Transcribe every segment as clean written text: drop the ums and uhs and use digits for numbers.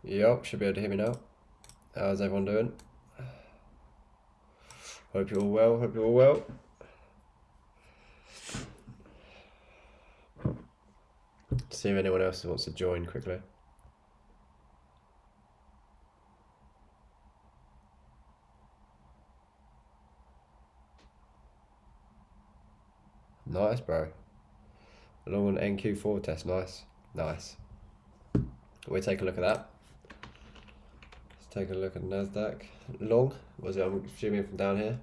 Yup, should be able to hear me now. How's everyone doing? Hope you're all well, hope you're all well. See if anyone else wants to join quickly. Nice, bro. Long on NQ4 test, nice. Nice. We'll take a look at that. Let's take a look at NASDAQ. Long, was it? I'm zooming from down here.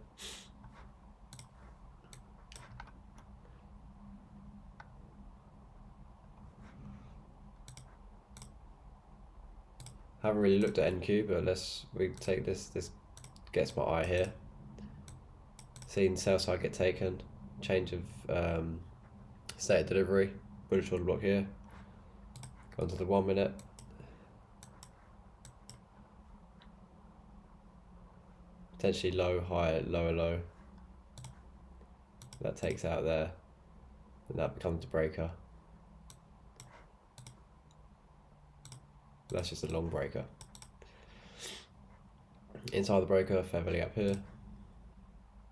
Haven't really looked at NQ, but we take this. This gets my eye here. Seen sell side get taken. Change of state of delivery. Bullish order block here. Go on to the 1 minute. Potentially low, high, lower, low. That takes out there. And that becomes a breaker. That's just a long breaker. Inside the breaker, fair value up here.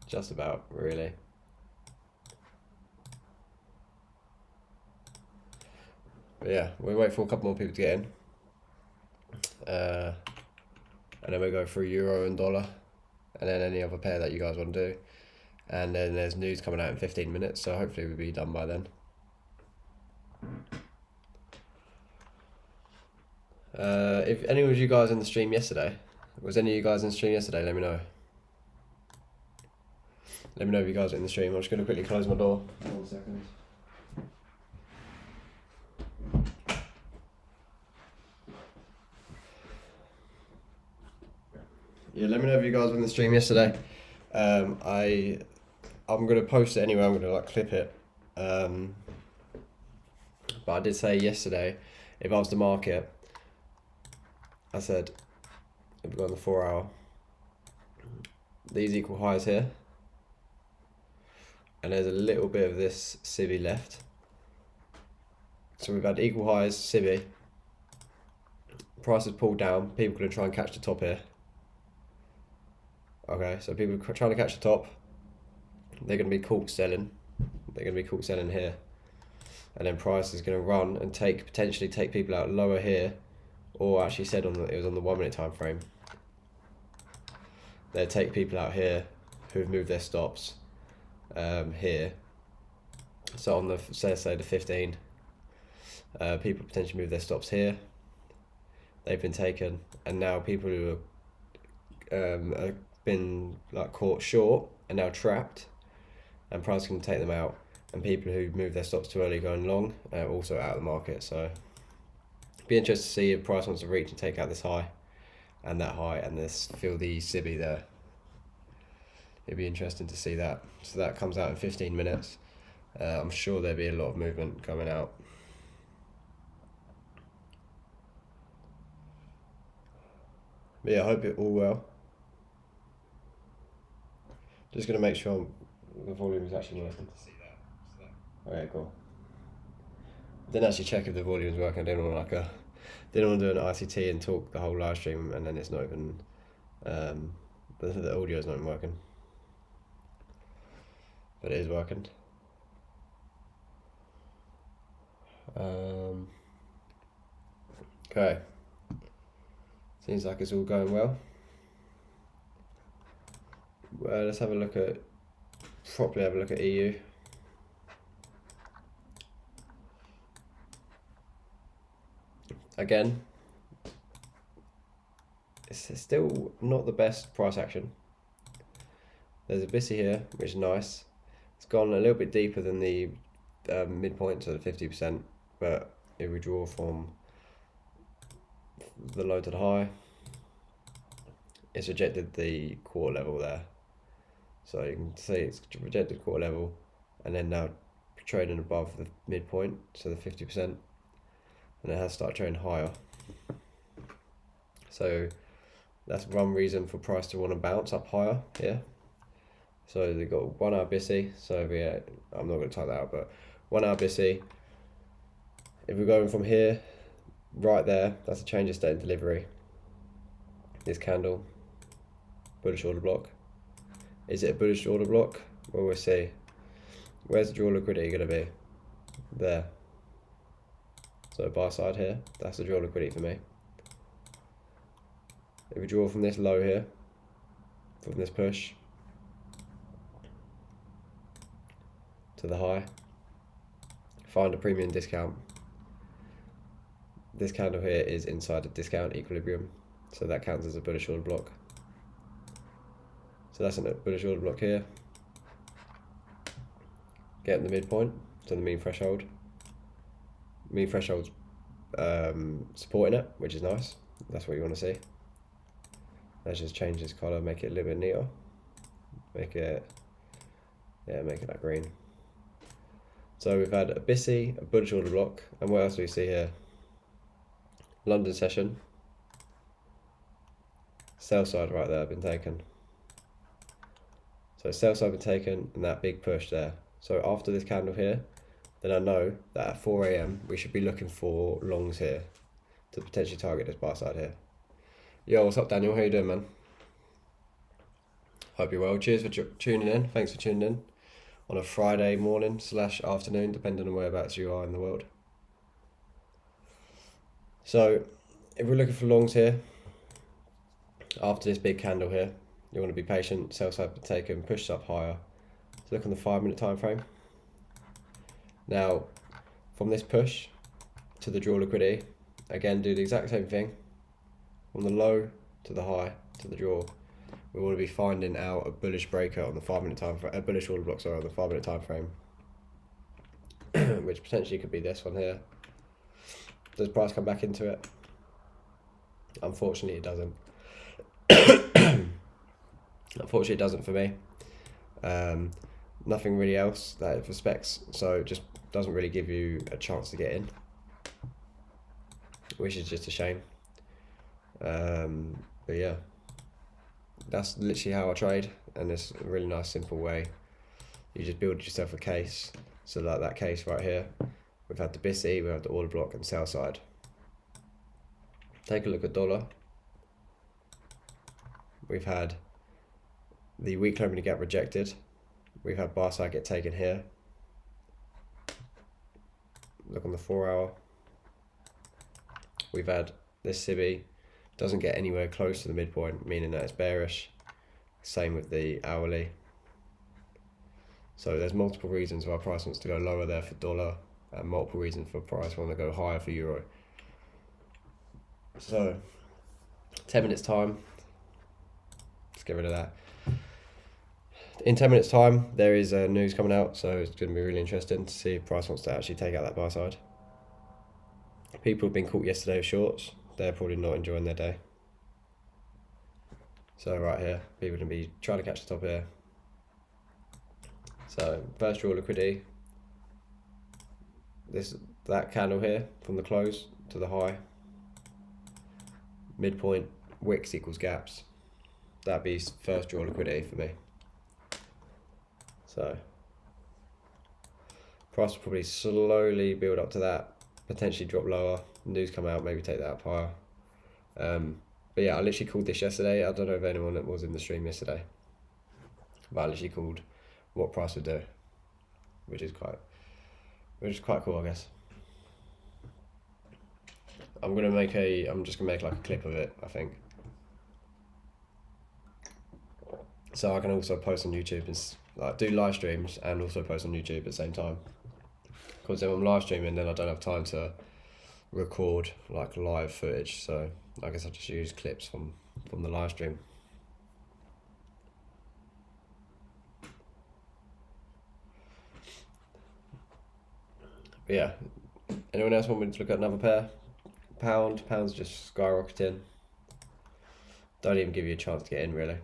Just about, really. But yeah, we'll wait for a couple more people to get in. And then we'll go through euro and dollar. And then any other pair that you guys want to do. And then there's news coming out in 15 minutes, so hopefully we'll be done by then. If anyone of you guys in the stream yesterday, was any of you guys in the stream yesterday, let me know. Let me know if you guys are in the stream. I'm just going to quickly close my door. 1 second. Yeah, let me know if you guys were in the stream yesterday. I'm going to post it anyway. I'm going to like clip it. But I did say yesterday, if I was the market, I said, if we go on the 4 hour, these equal highs here. And there's a little bit of this civvy left. So we've had equal highs, civvy. Price has pulled down. People are going to try and catch the top here. Okay, so people are trying to catch the top. They're going to be caught selling. They're going to be caught selling here. And then price is going to run and potentially take people out lower here. Or actually said it was on the 1 minute time frame. They take people out here who've moved their stops here. So on the say the 15, people potentially move their stops here. They've been taken, and now people who have been like caught short are now trapped, and price can take them out. And people who move their stops too early going long are also out of the market. So be interested to see if price wants to reach and take out this high and that high and feel the civvy there. It'd be interesting to see that. So that comes out in 15 minutes. I'm sure there'll be a lot of movement coming out. But yeah, I hope it all well. Just gonna make sure the volume is actually working. Okay, cool. Didn't actually check if the volume was working. I didn't want to do an ICT and talk the whole live stream and then it's not even the audio is not even working. But it is working. Okay. Seems like it's all going well. Let's have a look at EU. Again, it's still not the best price action. There's a BISI here, which is nice. It's gone a little bit deeper than the midpoint, so the 50%, but if we draw from the low to the high, it's rejected the quarter level there. So you can see it's rejected quarter level, and then now trading above the midpoint, so the 50%. And it has started trading higher. So that's one reason for price to want to bounce up higher here. So they've got 1 hour BISI. So I'm not going to type that out, but 1 hour BISI. If we're going from here, right there, that's a change of state in delivery. This candle, bullish order block. Is it a bullish order block? Well, we'll see. Where's the draw liquidity going to be? There. So buy side here, that's the draw liquidity for me. If we draw from this low here, from this push to the high, find a premium discount. This candle here is inside a discount equilibrium, so that counts as a bullish order block. So that's a bullish order block here. Getting the midpoint, so the mean threshold. Mean threshold's supporting it, which is nice. That's what you want to see. Let's just change this color, make it a little bit neater. Make it that green. So we've had a BISI, a bullish order block, and what else do we see here? London session. Sell side right there been taken. So sell side been taken, and that big push there. So after this candle here, then I know that at 4 AM we should be looking for longs here to potentially target this buy side here. Yo, what's up, Daniel? How you doing, man? Hope you're well. Cheers for tuning in. Thanks for tuning in on a Friday morning / afternoon, depending on whereabouts you are in the world. So if we're looking for longs here, after this big candle here, you want to be patient. Sell side taken, push up higher. So look on the 5-minute time frame. Now, from this push to the draw liquidity, again do the exact same thing. From the low to the high to the draw, we want to be finding out a bullish breaker on the 5-minute time frame, a bullish order block, sorry, on the 5-minute time frame, which potentially could be this one here. Does price come back into it? Unfortunately, it doesn't. Unfortunately, it doesn't for me. Nothing really else that it respects, so it just doesn't really give you a chance to get in, which is just a shame. But yeah, that's literally how I trade, and it's a really nice simple way. You just build yourself a case. So like that case right here, we've had the BISI, we have the order block and sell side. Take a look at dollar. We've had the weekly opening gap rejected. We've had buy side get taken here. Look on the 4-hour. We've had this SIBI doesn't get anywhere close to the midpoint, meaning that it's bearish. Same with the hourly. So there's multiple reasons why price wants to go lower there for dollar, and multiple reasons for price want to go higher for euro. So 10 minutes time, let's get rid of that. In 10 minutes time, there is news coming out, so it's going to be really interesting to see if price wants to actually take out that buy side. People have been caught yesterday with shorts. They're probably not enjoying their day. So right here, people are going to be trying to catch the top here. So first draw liquidity. That candle here from the close to the high. Midpoint wicks equals gaps. That'd be first draw liquidity for me. So price will probably slowly build up to that, potentially drop lower, news come out, maybe take that up higher. But yeah, I literally called this yesterday. I don't know if anyone that was in the stream yesterday, but I literally called what price would do, which is quite cool, I guess. I'm just gonna make like a clip of it, I think. So I can also post on YouTube and like do live streams and also post on YouTube at the same time. Because if I'm live streaming, then I don't have time to record like live footage. So I guess I just use clips from the live stream. But yeah, anyone else want me to look at another pair? Pound's just skyrocketing. Don't even give you a chance to get in, really.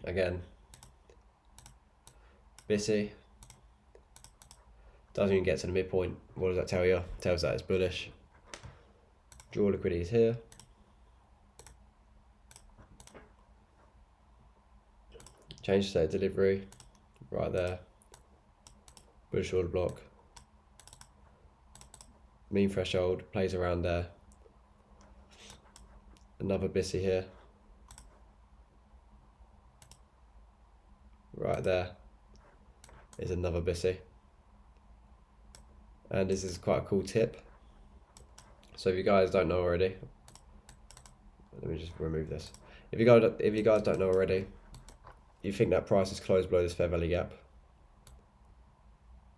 Again, BISI doesn't even get to the midpoint. What does that tell you? It tells that it's bullish. Draw liquidity is here. Change state delivery right there. Bullish order block. mean threshold, plays around there. Another BISI here. Right there is another BISI. And this is quite a cool tip. So if you guys don't know already, let me just remove this. If you guys don't know already, you think that price is closed below this fair value gap,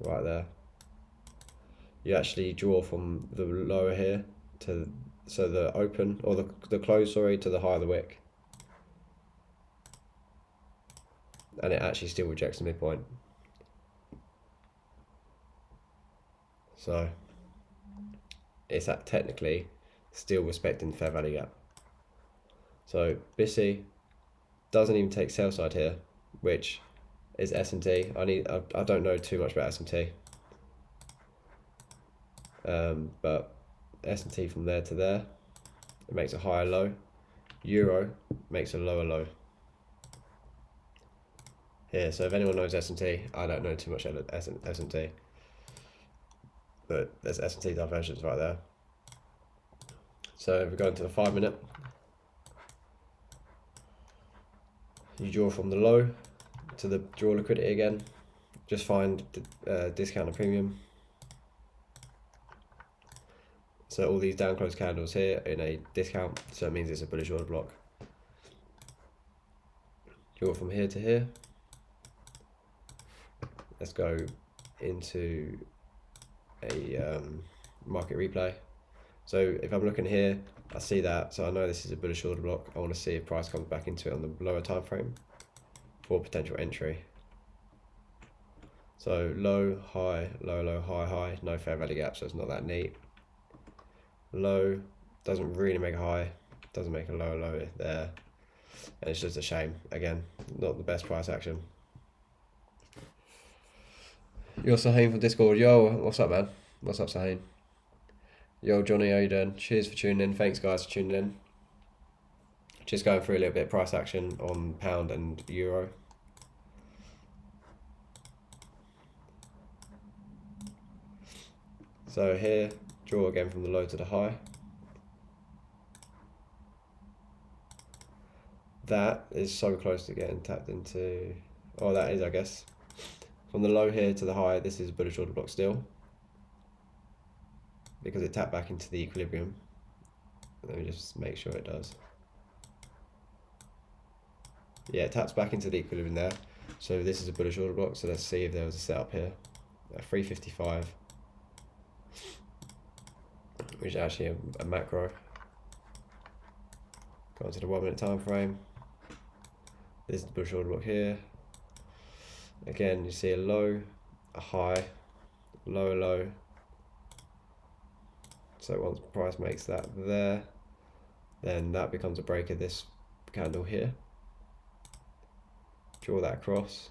right there, you actually draw from the lower here to, so the open, or the close, sorry, to the high of the wick. And it actually still rejects the midpoint. So it's technically still respecting the fair value gap. So BISI doesn't even take sell side here, which is S&T. I don't know too much about S&T, but S&T from there to there, it makes a higher low. Euro makes a lower low here. So if anyone knows S&T, I don't know too much about S&T, but there's S&T divergence right there. So if we go into the 5 minute, you draw from the low to the draw liquidity again. Just find the discount and premium. So all these down close candles here in a discount, so it means it's a bullish order block. Draw from here to here. Let's go into a market replay. So if I'm looking here, I see that, so I know this is a bullish order block. I want to see if price comes back into it on the lower time frame for potential entry. So low, high, low, low, high, high, no fair value gap, so it's not that neat. Low doesn't really make a high, doesn't make a low, low there, and it's just a shame. Again, not the best price action. You're Saheen from Discord. Yo, what's up, man? What's up, Saheen? Yo, Johnny, how you doing? Cheers for tuning in. Thanks, guys, for tuning in. Just going through a little bit of price action on pound and euro. So here, draw again from the low to the high. That is so close to getting tapped into. Oh, that is, I guess. From the low here to the high, this is a bullish order block still, because it tapped back into the equilibrium. Let me just make sure it does. Yeah, it taps back into the equilibrium there. So this is a bullish order block. So let's see if there was a setup here at 355, which is actually a macro. Go on to the 1 minute time frame. This is the bullish order block here. Again, you see a low, a high, low, low. So once price makes that there, then that becomes a break of this candle here. Draw that across.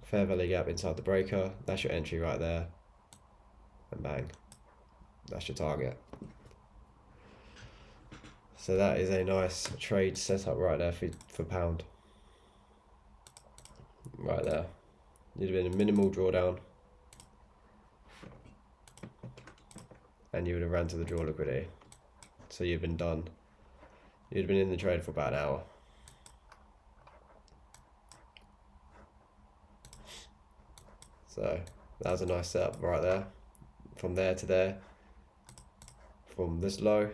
Fair value gap inside the breaker. That's your entry right there. And bang, that's your target. So that is a nice trade setup right there for pound. Right there. You'd have been a minimal drawdown, and you would have ran to the draw liquidity. So you've been done. You'd have been in the trade for about an hour. So that was a nice setup right there. From there to there. From this low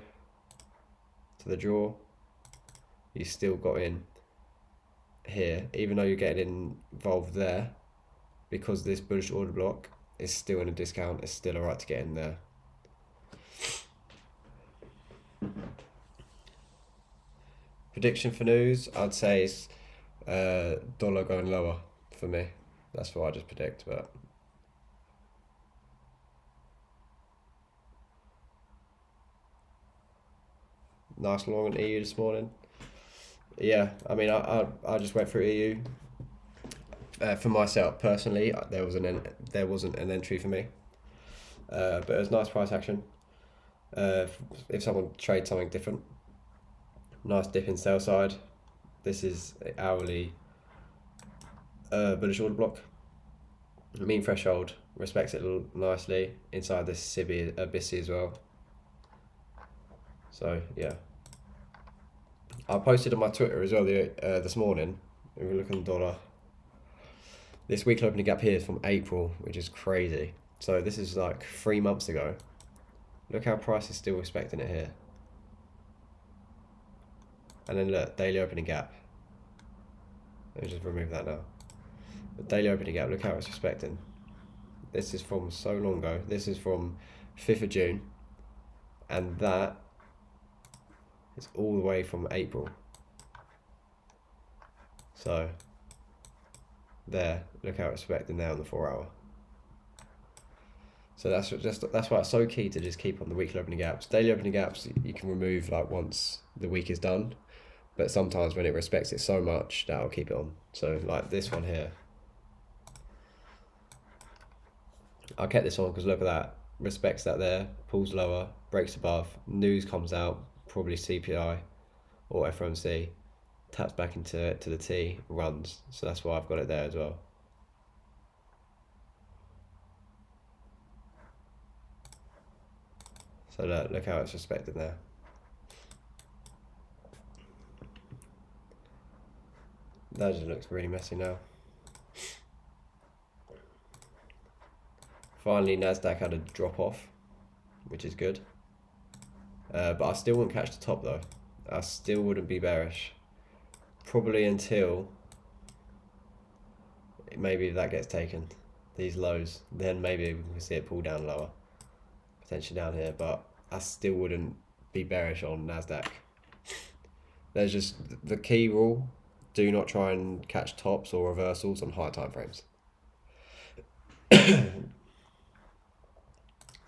to the draw, you still got in here, even though you're getting involved there, because this bullish order block is still in a discount, it's still alright to get in there. Prediction for news, I'd say it's dollar going lower for me. That's what I just predict. But nice long on EU this morning. Yeah, I mean, I just went through EU. For myself personally, there wasn't an entry for me, but it was nice price action. If someone trades something different, nice dip in sell side. This is hourly bullish order block. The mean threshold respects it nicely inside this BISI as well. So yeah, I posted on my Twitter as well this morning. If we look on the dollar, this weekly opening gap here is from April, which is crazy. So this is like 3 months ago. Look how price is still respecting it here. And then look, daily opening gap. Let me just remove that now. The daily opening gap, look how it's respecting. This is from so long ago. This is from 5th of June. And that is all the way from April. So, there, look how it's respecting now on the 4 hour. So that's why it's so key to just keep on the weekly opening gaps. Daily opening gaps you can remove like once the week is done, but sometimes when it respects it so much, that'll keep it on. So like this one here, I kept this on because look at that, respects that there, pulls lower, breaks above, news comes out, probably CPI or FOMC, taps back into the T, runs. So that's why I've got it there as well. So look how it's respected there. That just looks really messy now. Finally, Nasdaq had a drop off, which is good. But I still wouldn't catch the top though. I still wouldn't be bearish. Probably until maybe if that gets taken, these lows, then maybe we can see it pull down lower. Potentially down here, but I still wouldn't be bearish on Nasdaq. There's just the key rule: do not try and catch tops or reversals on high time frames.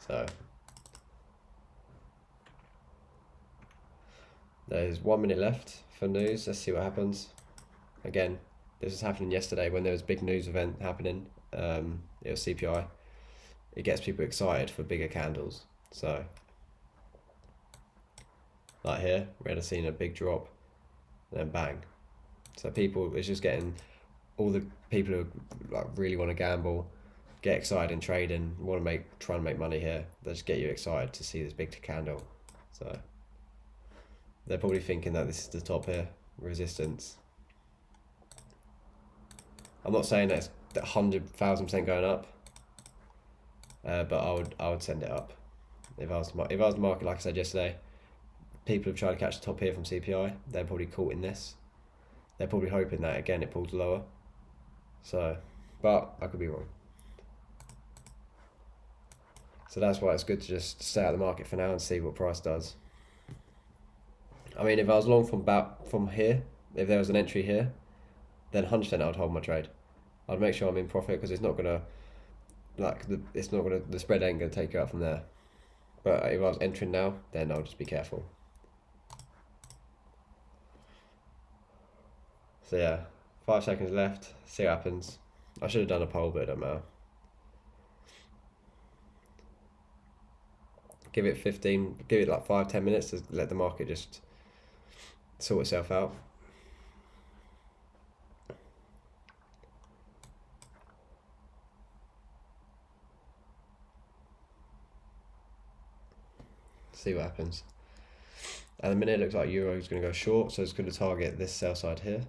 So there's 1 minute left for news. Let's see what happens. Again, this was happening yesterday when there was a big news event happening. It was CPI. It gets people excited for bigger candles. So, like here, we had seen a big drop, and then bang. So it's just getting all the people who like really want to gamble, get excited in trading, want to try and make money here. They just get you excited to see this big candle. So they're probably thinking that this is the top here, resistance. I'm not saying that it's 100,000% going up. But I would send it up if I was the market. Like I said yesterday, people have tried to catch the top here from CPI. They're probably caught in this. They're probably hoping that again it pulls lower. So, but I could be wrong. So that's why it's good to just stay out of the market for now and see what price does. I mean, if I was long from here, if there was an entry here, then 100% I would hold my trade. I'd make sure I'm in profit because it's not gonna. The spread ain't gonna take you out from there. But if I was entering now, then I'll just be careful. So yeah, 5 seconds left. See what happens. I should have done a poll, but it don't matter. Give it like 5-10 minutes to let the market just sort itself out. See what happens. At the minute, it looks like Euro is going to go short, so it's going to target this sell side here,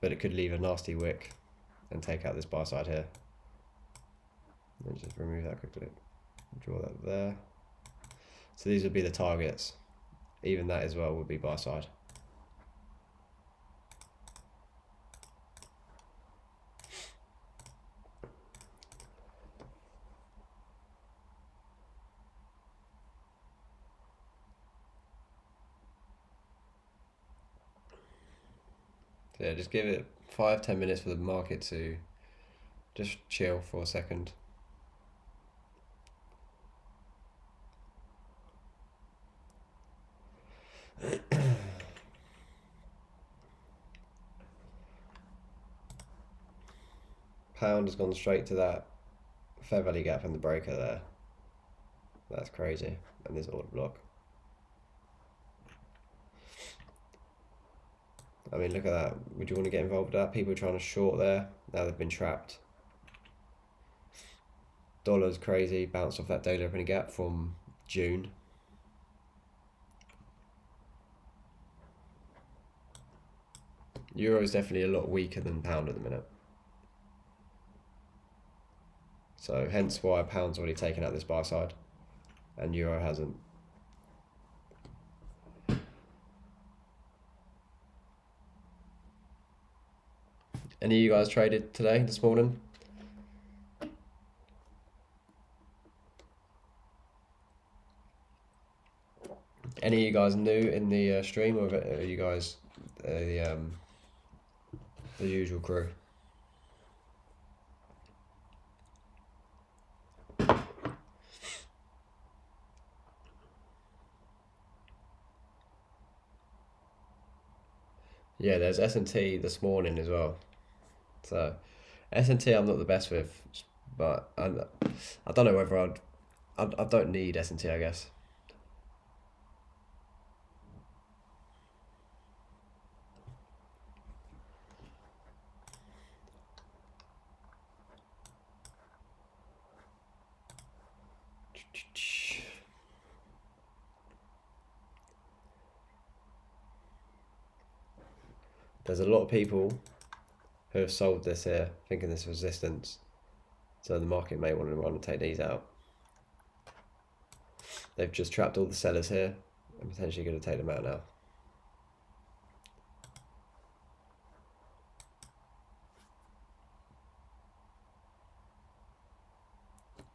but it could leave a nasty wick and take out this buy side here. Let me just remove that quickly. Draw that there. So these would be the targets. Even that as well would be buy side. So yeah, just give it 5-10 minutes for the market to just chill for a second. Pound has gone straight to that fair value gap and the breaker there. That's crazy. And this order block. I mean, look at that. Would you want to get involved with that? People are trying to short there. Now they've been trapped. Dollar's crazy, bounced off that daily opening gap from June. Euro is definitely a lot weaker than pound at the minute. So hence why pound's already taken out this buy side and euro hasn't. Any of you guys traded today, this morning? Any of you guys new in the stream, or are you guys the usual crew? Yeah, there's S&T this morning as well. So S&T I'm not the best with, but I don't know whether I don't need S&T, I guess. There's a lot of people who have sold this here, thinking this resistance. So the market may want to run and take these out. They've just trapped all the sellers here and potentially going to take them out now.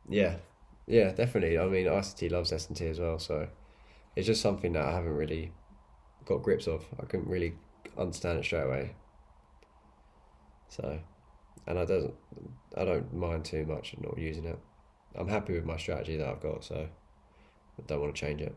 Yeah, definitely. I mean, ICT loves S&T as well, so it's just something that I haven't really got grips of. I couldn't really understand it straight away. So, and I don't mind too much not using it. I'm happy with my strategy that I've got, so I don't want to change it.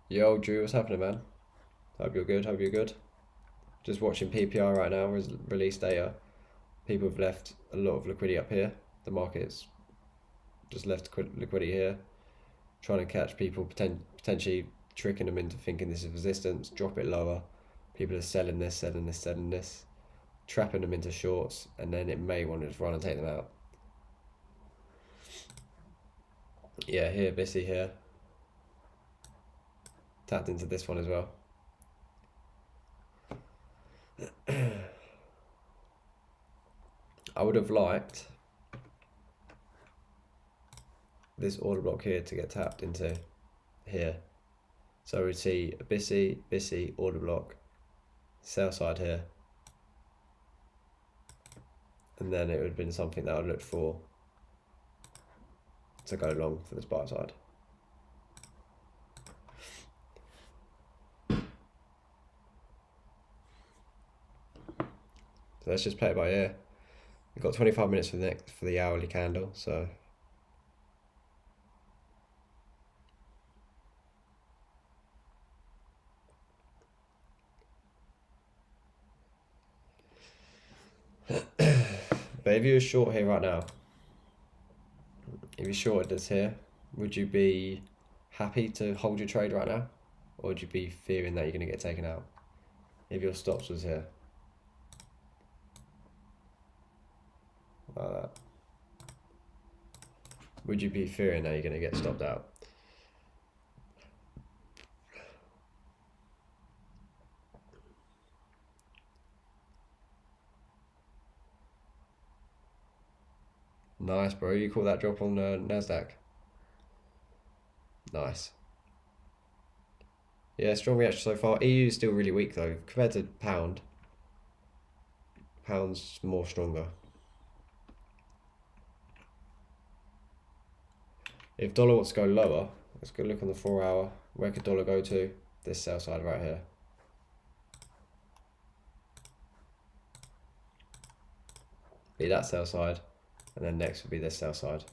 Yo, Drew, what's happening, man? Hope you're good. Just watching PPR right now, release data. People have left a lot of liquidity up here. The market's just left liquidity here. Trying to catch people, potentially tricking them into thinking this is resistance, drop it lower. People are selling this, trapping them into shorts, and then it may want to just run and take them out. Yeah, here, Bissy here. Tapped into this one as well. I would have liked this order block here to get tapped into here. So we'd see a Bissy order block, sell side here. And then it would have been something that I'd looked for to go long for this buy side. So let's just play it by ear. We've got 25 minutes for the hourly candle, so but if you were short here right now, if you shorted this here, would you be happy to hold your trade right now? Or would you be fearing that you're going to get taken out? If your stops was here. Like that. Would you be fearing that you're going to get stopped out? Nice, bro. You call that drop on NASDAQ? Nice. Yeah, strong reaction so far. EU is still really weak though. Compared to pound, pound's more stronger. If dollar wants to go lower, let's go look on the 4 hour. Where could dollar go to? This sell side right here. Be that sell side, and then next would be this sell side.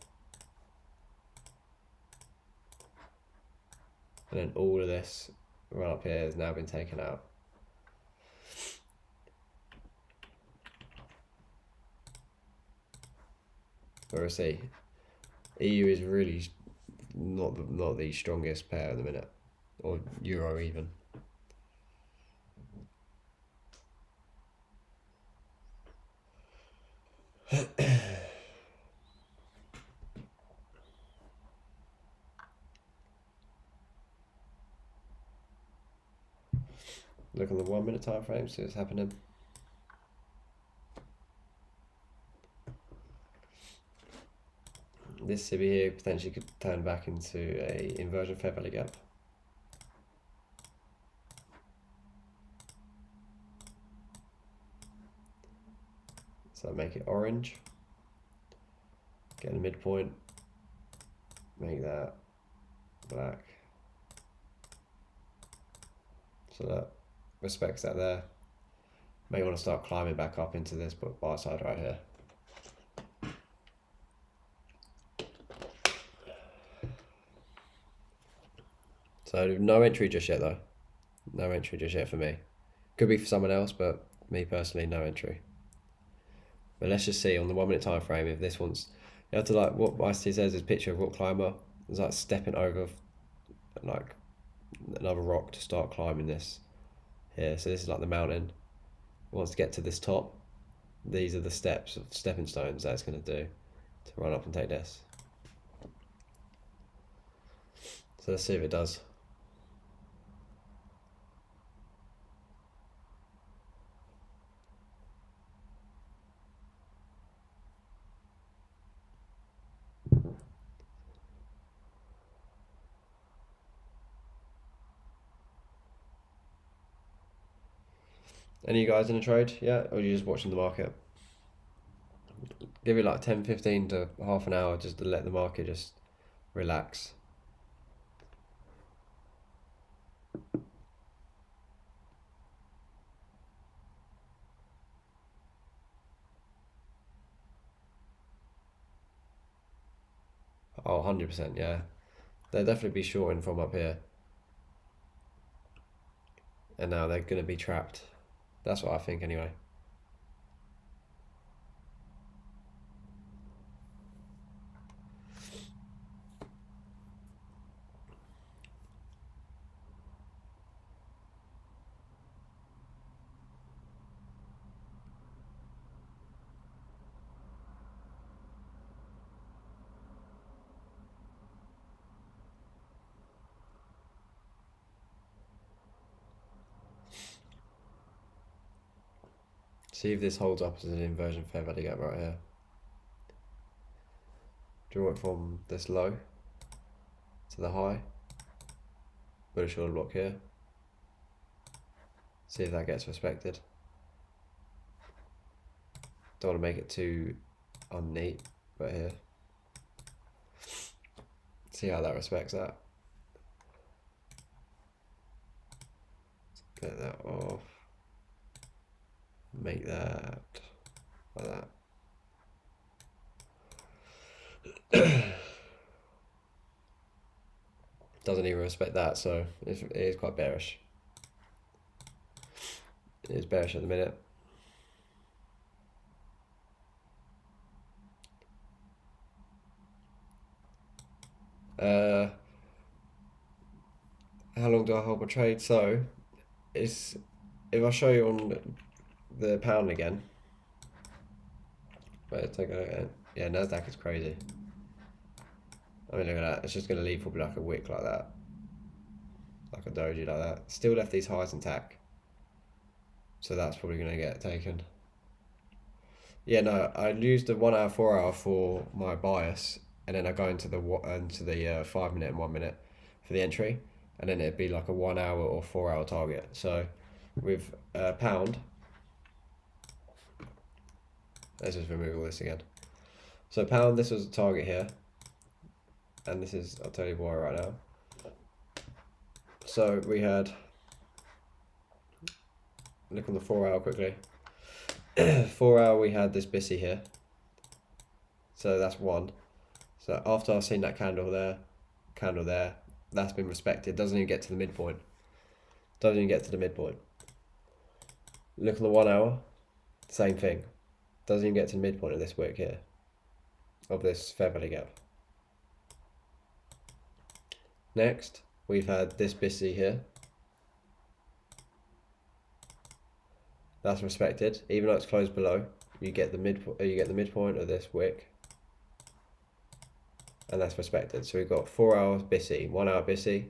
And then all of this run up here has now been taken out. Where we'll see EU is really not the strongest pair at the minute, or euro even. Look on the 1 minute time frame, see what's happening. This CB here potentially could turn back into a inversion fair value gap. So make it orange, get a midpoint, make that black. So that respects that there. May want to start climbing back up into this buy side right here. So no entry just yet though. No entry just yet for me. Could be for someone else, but me personally, no entry. But let's just see on the 1 minute time frame if this one's, you have to like, what ICT says is picture of rock climber. It's like stepping over like another rock to start climbing this here. So this is like the mountain. It wants to get to this top. These are the steps, stepping stones that it's going to do to run up and take this. So let's see if it does. Any of you guys in a trade yet, or are you just watching the market? Give it like 10, 15 to half an hour just to let the market just relax. Oh, 100%, yeah. They'll definitely be shorting from up here. And now they're going to be trapped. That's what I think anyway. See if this holds up as an inversion fair value gap right here. Draw it from this low to the high. Bullish order block here. See if that gets respected. Don't want to make it too unneat, but here. See how that respects that. Let's get that off. Make that like that. Doesn't even respect that, so it is quite bearish. It is bearish at the minute. How long do I hold my trade? So it's, if I show you on the pound again, but take a look at it. Yeah, Nasdaq is crazy. I mean, look at that. It's just going to leave probably like a wick like that, like a doji like that. Still left these highs intact, so that's probably going to get taken. Yeah, no, I use the 1 hour, 4 hour for my bias, and then I go into the 5 minute and 1 minute for the entry, and then it'd be like a 1 hour or 4 hour target. So with pound, let's just remove all this again. So pound, this was a target here, and this is, I'll tell you why right now. So we had, look on the 4 hour quickly. 4 hour we had this BISI here, so that's one. So after I've seen that candle there, that's been respected. Doesn't even get to the midpoint. Doesn't even get to the midpoint. Look on the 1 hour, same thing. Doesn't even get to the midpoint of this wick here, of this fair value gap. Next, we've had this BISI here. That's respected, even though it's closed below. You get the midpoint of this wick, and that's respected. So we've got 4 hours BISI, 1 hour BISI.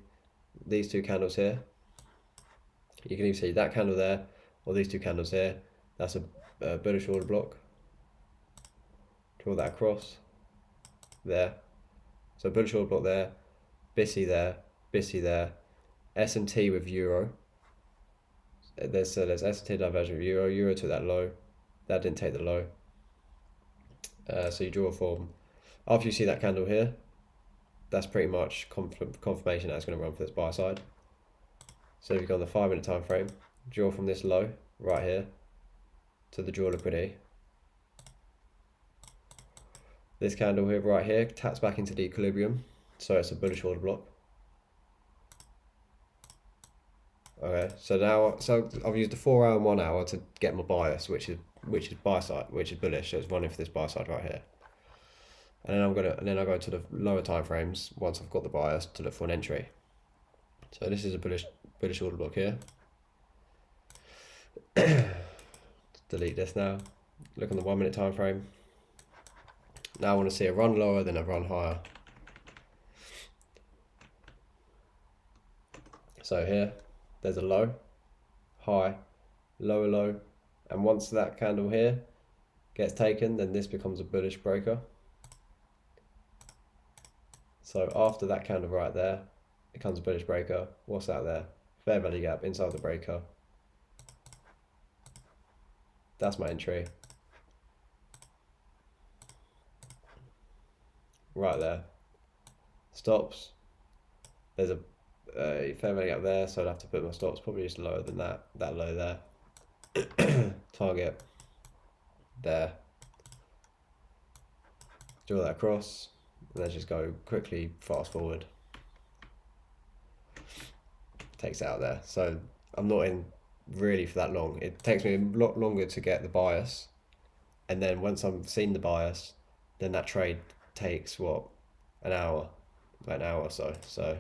These two candles here. You can either see that candle there, or these two candles here. That's a bullish order block. Draw that across there. So bullish order block there, BISI there, BISI there. S&T with euro. There's S&T divergence with euro. Euro took that low. That didn't take the low. So you draw a form. After you see that candle here, that's pretty much confirmation that it's going to run for this buy side. So if you go on the 5-minute time frame, draw from this low right here to the draw liquidity. This candle here right here taps back into the equilibrium, so it's a bullish order block. Okay, so now I've used the 4 hour and 1 hour to get my bias, which is buy side, which is bullish. So it's running for this buy side right here. And then I go to the lower time frames once I've got the bias to look for an entry. So this is a bullish order block here. Delete this now. Look on the 1 minute time frame. Now I want to see a run lower than a run higher. So here, there's a low, high, lower low, and once that candle here gets taken, then this becomes a bullish breaker. So after that candle right there, it becomes a bullish breaker. What's that there? Fair value gap inside the breaker. That's my entry. Right there. Stops. There's a fair value gap there, so I'd have to put my stops probably just lower than that low there. Target there. Draw that across, and then just go quickly fast forward. Takes it out there. So I'm not in really for that long. It takes me a lot longer to get the bias, and then once I've seen the bias, then that trade takes what, an hour or so. So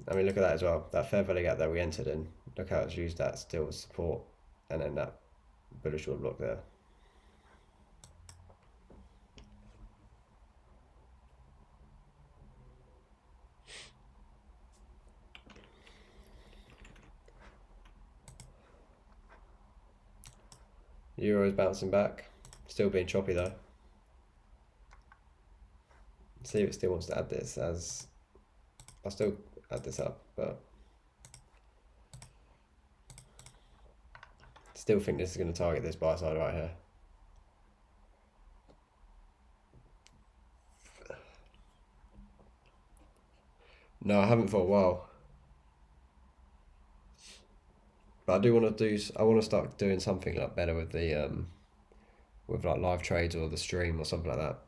I mean, look at that as well. That fair value gap that we entered in. Look how it's used that still as support, and then that bullish order block there. Euro is bouncing back, still being choppy though. See if it still wants to add this, as I'll still add this up, but still think this is going to target this buy side right here. No, I haven't for a while, but I do want to I want to start doing something like better with the with like live trades or the stream or something like that.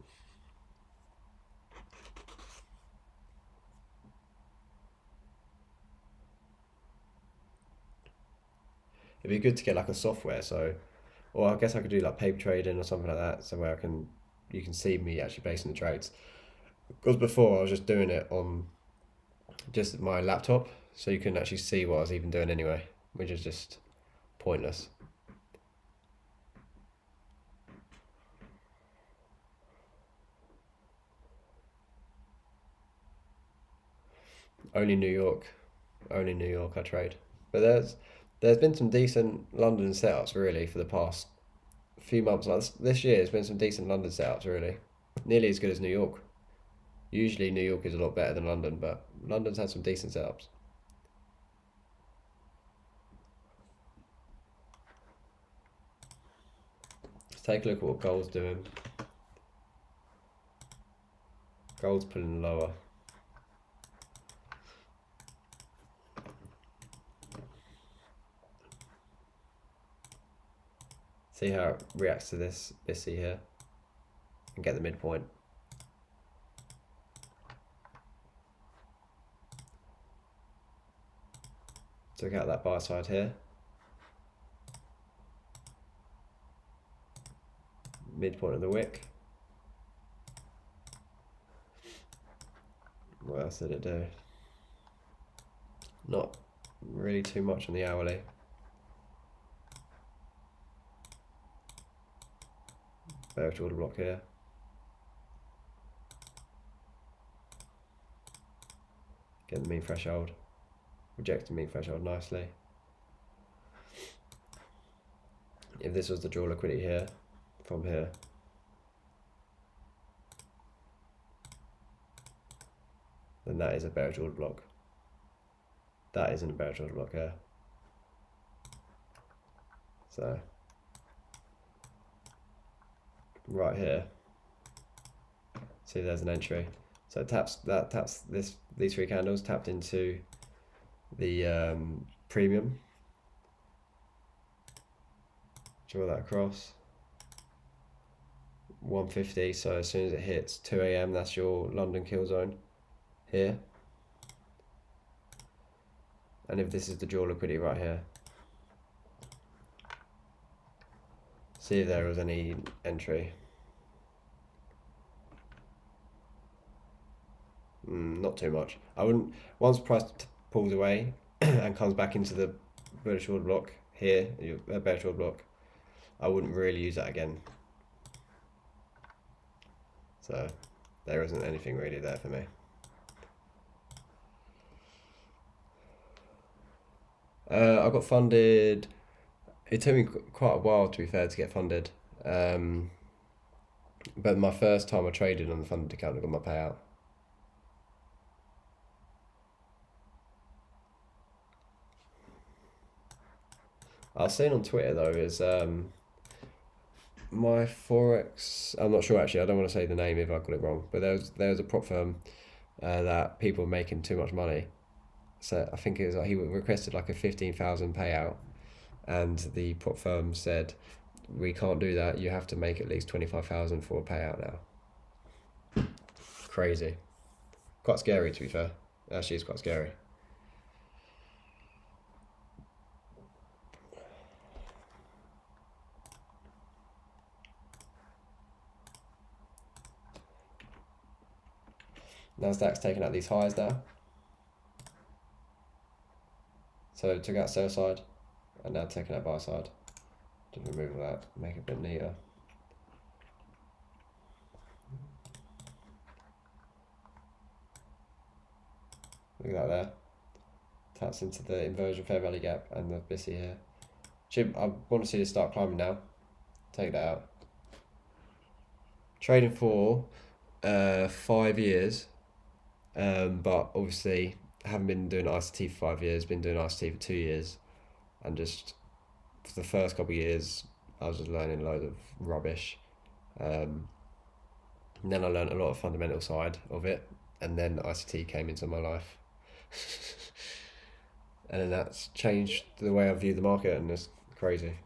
It'd be good to get like a software, so, or I guess I could do like paper trading or something like that, so where you can see me actually basing the trades. Because before I was just doing it on just my laptop, so you couldn't actually see what I was even doing anyway, which is just pointless. Only New York I trade. But there's been some decent London setups really for the past few months. Like this year, there's been some decent London setups really, nearly as good as New York. Usually New York is a lot better than London, but London's had some decent setups. Let's take a look at what gold's doing. Gold's pulling lower. See how it reacts to this BISI here and get the midpoint. Took out that buy side here. Midpoint of the wick. What else did it do? Not really too much on the hourly. Bearish order block here. Get the mean threshold. Reject the mean threshold nicely. If this was the draw liquidity here, from here, then that is a bearish order block. That isn't a bearish order block here. So right here, see there's an entry. So it taps these three candles tapped into the premium. Draw that across 150. So as soon as it hits 2 AM, that's your London kill zone here. And if this is the draw liquidity right here, see if there was any entry. Not too much. I wouldn't. Once price pulls away and comes back into the bullish order block here, bearish order block, I wouldn't really use that again. So there isn't anything really there for me. I got funded. It took me quite a while, to be fair, to get funded. But my first time I traded on the funded account, I got my payout. I was seeing on Twitter though is my Forex. I'm not sure actually. I don't want to say the name if I got it wrong. But there was a prop firm that people were making too much money. So I think it was like he requested like a 15,000 payout, and the prop firm said, "We can't do that. You have to make at least 25,000 for a payout now." Crazy. Quite scary, to be fair. Actually, it's quite scary. Nasdaq's taking out these highs now. So it took out sell side and now taking out buy side. Just remove that, make it a bit neater. Look at that there. Taps into the inversion fair value gap and the BISI here. I want to see this start climbing now. Take that out. Trading for 5 years. But obviously I haven't been doing ICT for 5 years, been doing ICT for 2 years, and just for the first couple of years I was just learning loads of rubbish, and then I learned a lot of fundamental side of it, and then ICT came into my life. And then that's changed the way I view the market, and it's crazy.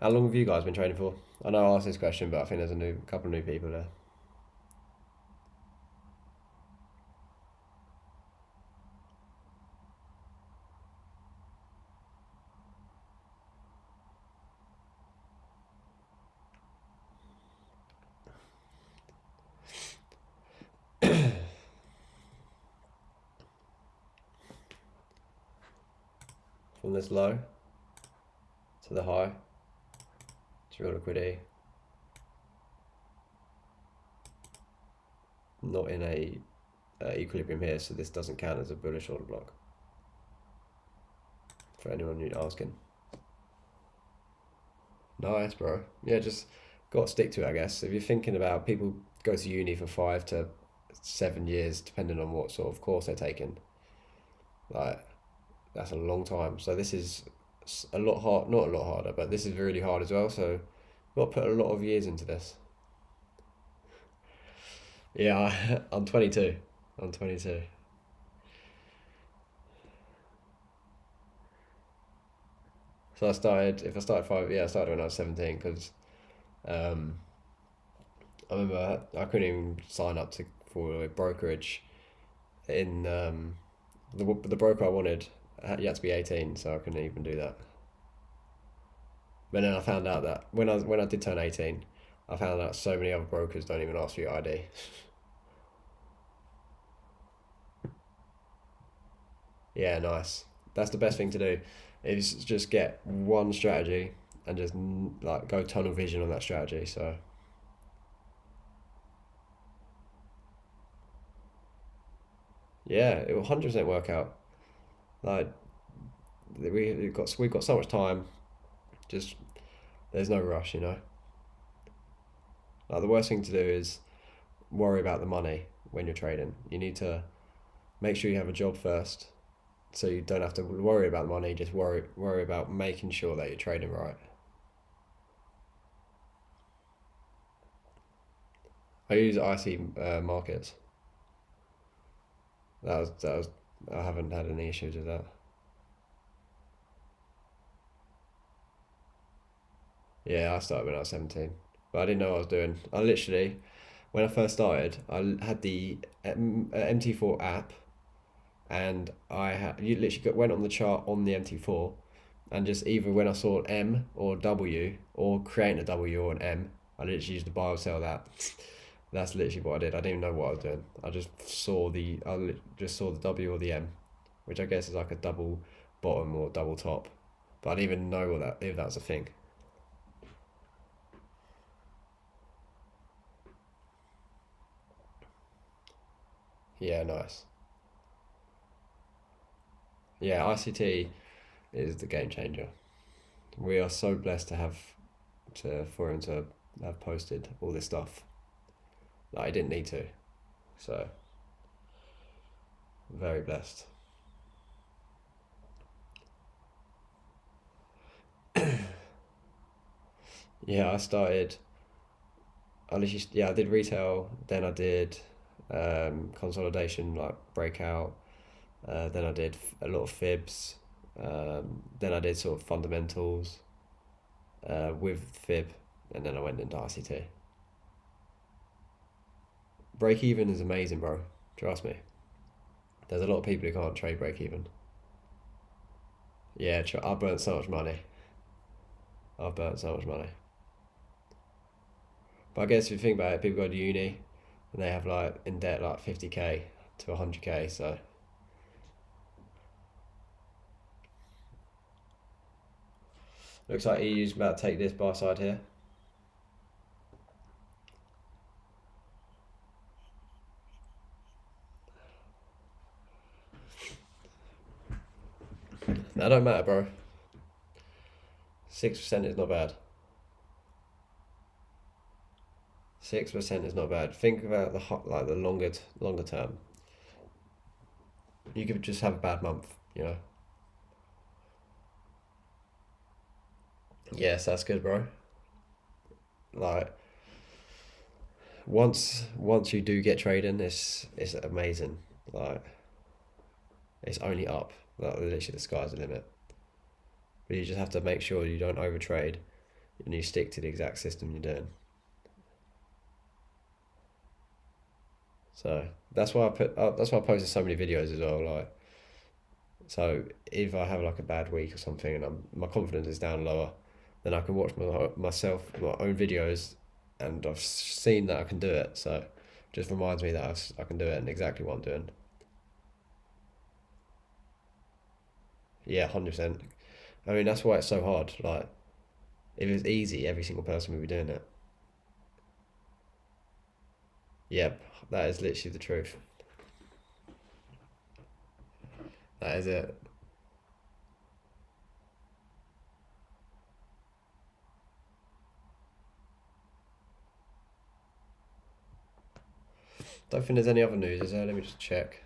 How long have you guys been trading for? I know I asked this question, but I think there's a couple of new people there. From this low to the high, to real liquidity. Not in a equilibrium here, so this doesn't count as a bullish order block. For anyone who's asking. Nice, bro. Yeah, just got to stick to it, I guess. If you're thinking about, people go to uni for 5 to 7 years, depending on what sort of course they're taking. Like, that's a long time. So this is a lot hard, not a lot harder, but this is really hard as well. So you've got to put a lot of years into this. Yeah, I'm 22. I'm 22. So I started when I was 17, because I remember I couldn't even sign up for a brokerage in the broker I wanted. You had to be 18, so I couldn't even do that. But then I found out that when I did turn 18, I found out so many other brokers don't even ask for your ID. Yeah, nice. That's the best thing to do, is just get one strategy and just like go tunnel vision on that strategy. So yeah, it will 100% work out. Like we've got so much time. Just there's no rush, you know. Like the worst thing to do is worry about the money when you're trading. You need to make sure you have a job first, so you don't have to worry about money. Just worry about making sure that you're trading right. I use IC markets. That was. I haven't had any issues with that. Yeah, I started when I was 17, but I didn't know what I was doing. I literally, when I first started, I had the MT4 app, and you literally went on the chart on the MT4, and just either when I saw an M or W or creating a W or an M, I literally used to buy or sell that. That's literally what I did. I didn't even know what I was doing. Just saw the W or the M, which I guess is like a double bottom or double top, but I didn't even know if that's a thing. Yeah, nice. Yeah, ICT is the game changer. We are so blessed to have for him to have posted all this stuff. Like I didn't need to, so very blessed. Yeah, I started. I did retail. Then I did consolidation, like breakout. Then I did a lot of fibs. Then I did sort of fundamentals with fib, and then I went into ICT. Break even is amazing, bro. Trust me. There's a lot of people who can't trade break even. Yeah, I burnt so much money. I've burnt so much money. But I guess if you think about it, people go to uni and they have like in debt like 50k to 100k. So looks like EU's about to take this buy side here. That don't matter, bro. 6% is not bad. 6% is not bad. Think about the longer term. You could just have a bad month, you know. Yes, that's good, bro. Like once you do get trading, it's amazing. Like it's only up. Like literally, the sky's the limit. But you just have to make sure you don't overtrade, and you stick to the exact system you're doing. So that's why I posted so many videos as well. Like, so if I have like a bad week or something and my confidence is down lower, then I can watch my own videos, and I've seen that I can do it. So it just reminds me that I can do it and exactly what I'm doing. Yeah, 100%. I mean, that's why it's so hard. Like, if it's easy, every single person would be doing it. Yep, that is literally the truth. That is it. Don't think there's any other news, is there? Let me just check.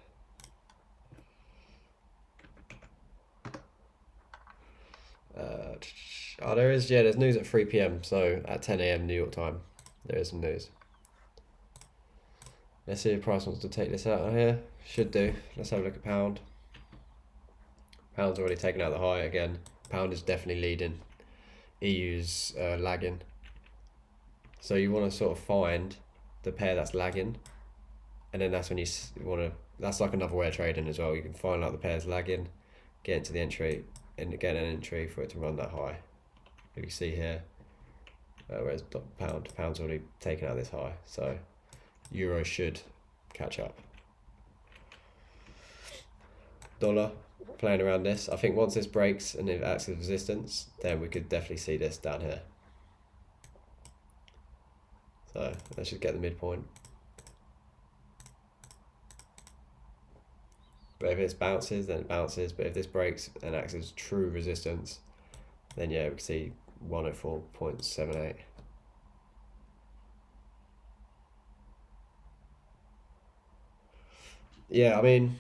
Oh, there is. Yeah, there's news at 3 p.m. So at 10 a.m. New York time, there is some news. Let's see if price wants to take this out of here. Should do. Let's have a look at pound. Pound's already taken out the high again. Pound is definitely leading. EU's lagging. So you want to sort of find the pair that's lagging, and then that's when you want to. That's like another way of trading as well. You can find out the pairs lagging, get into the entry, and get an entry for it to run that high. If you see here, whereas pound's already taken out this high, so euro should catch up. Dollar playing around this. I think once this breaks and it acts as resistance, then we could definitely see this down here. So let's just get the midpoint. But if it bounces, then it bounces. But if this breaks and acts as true resistance, then yeah, we can see 104.78. Yeah, I mean,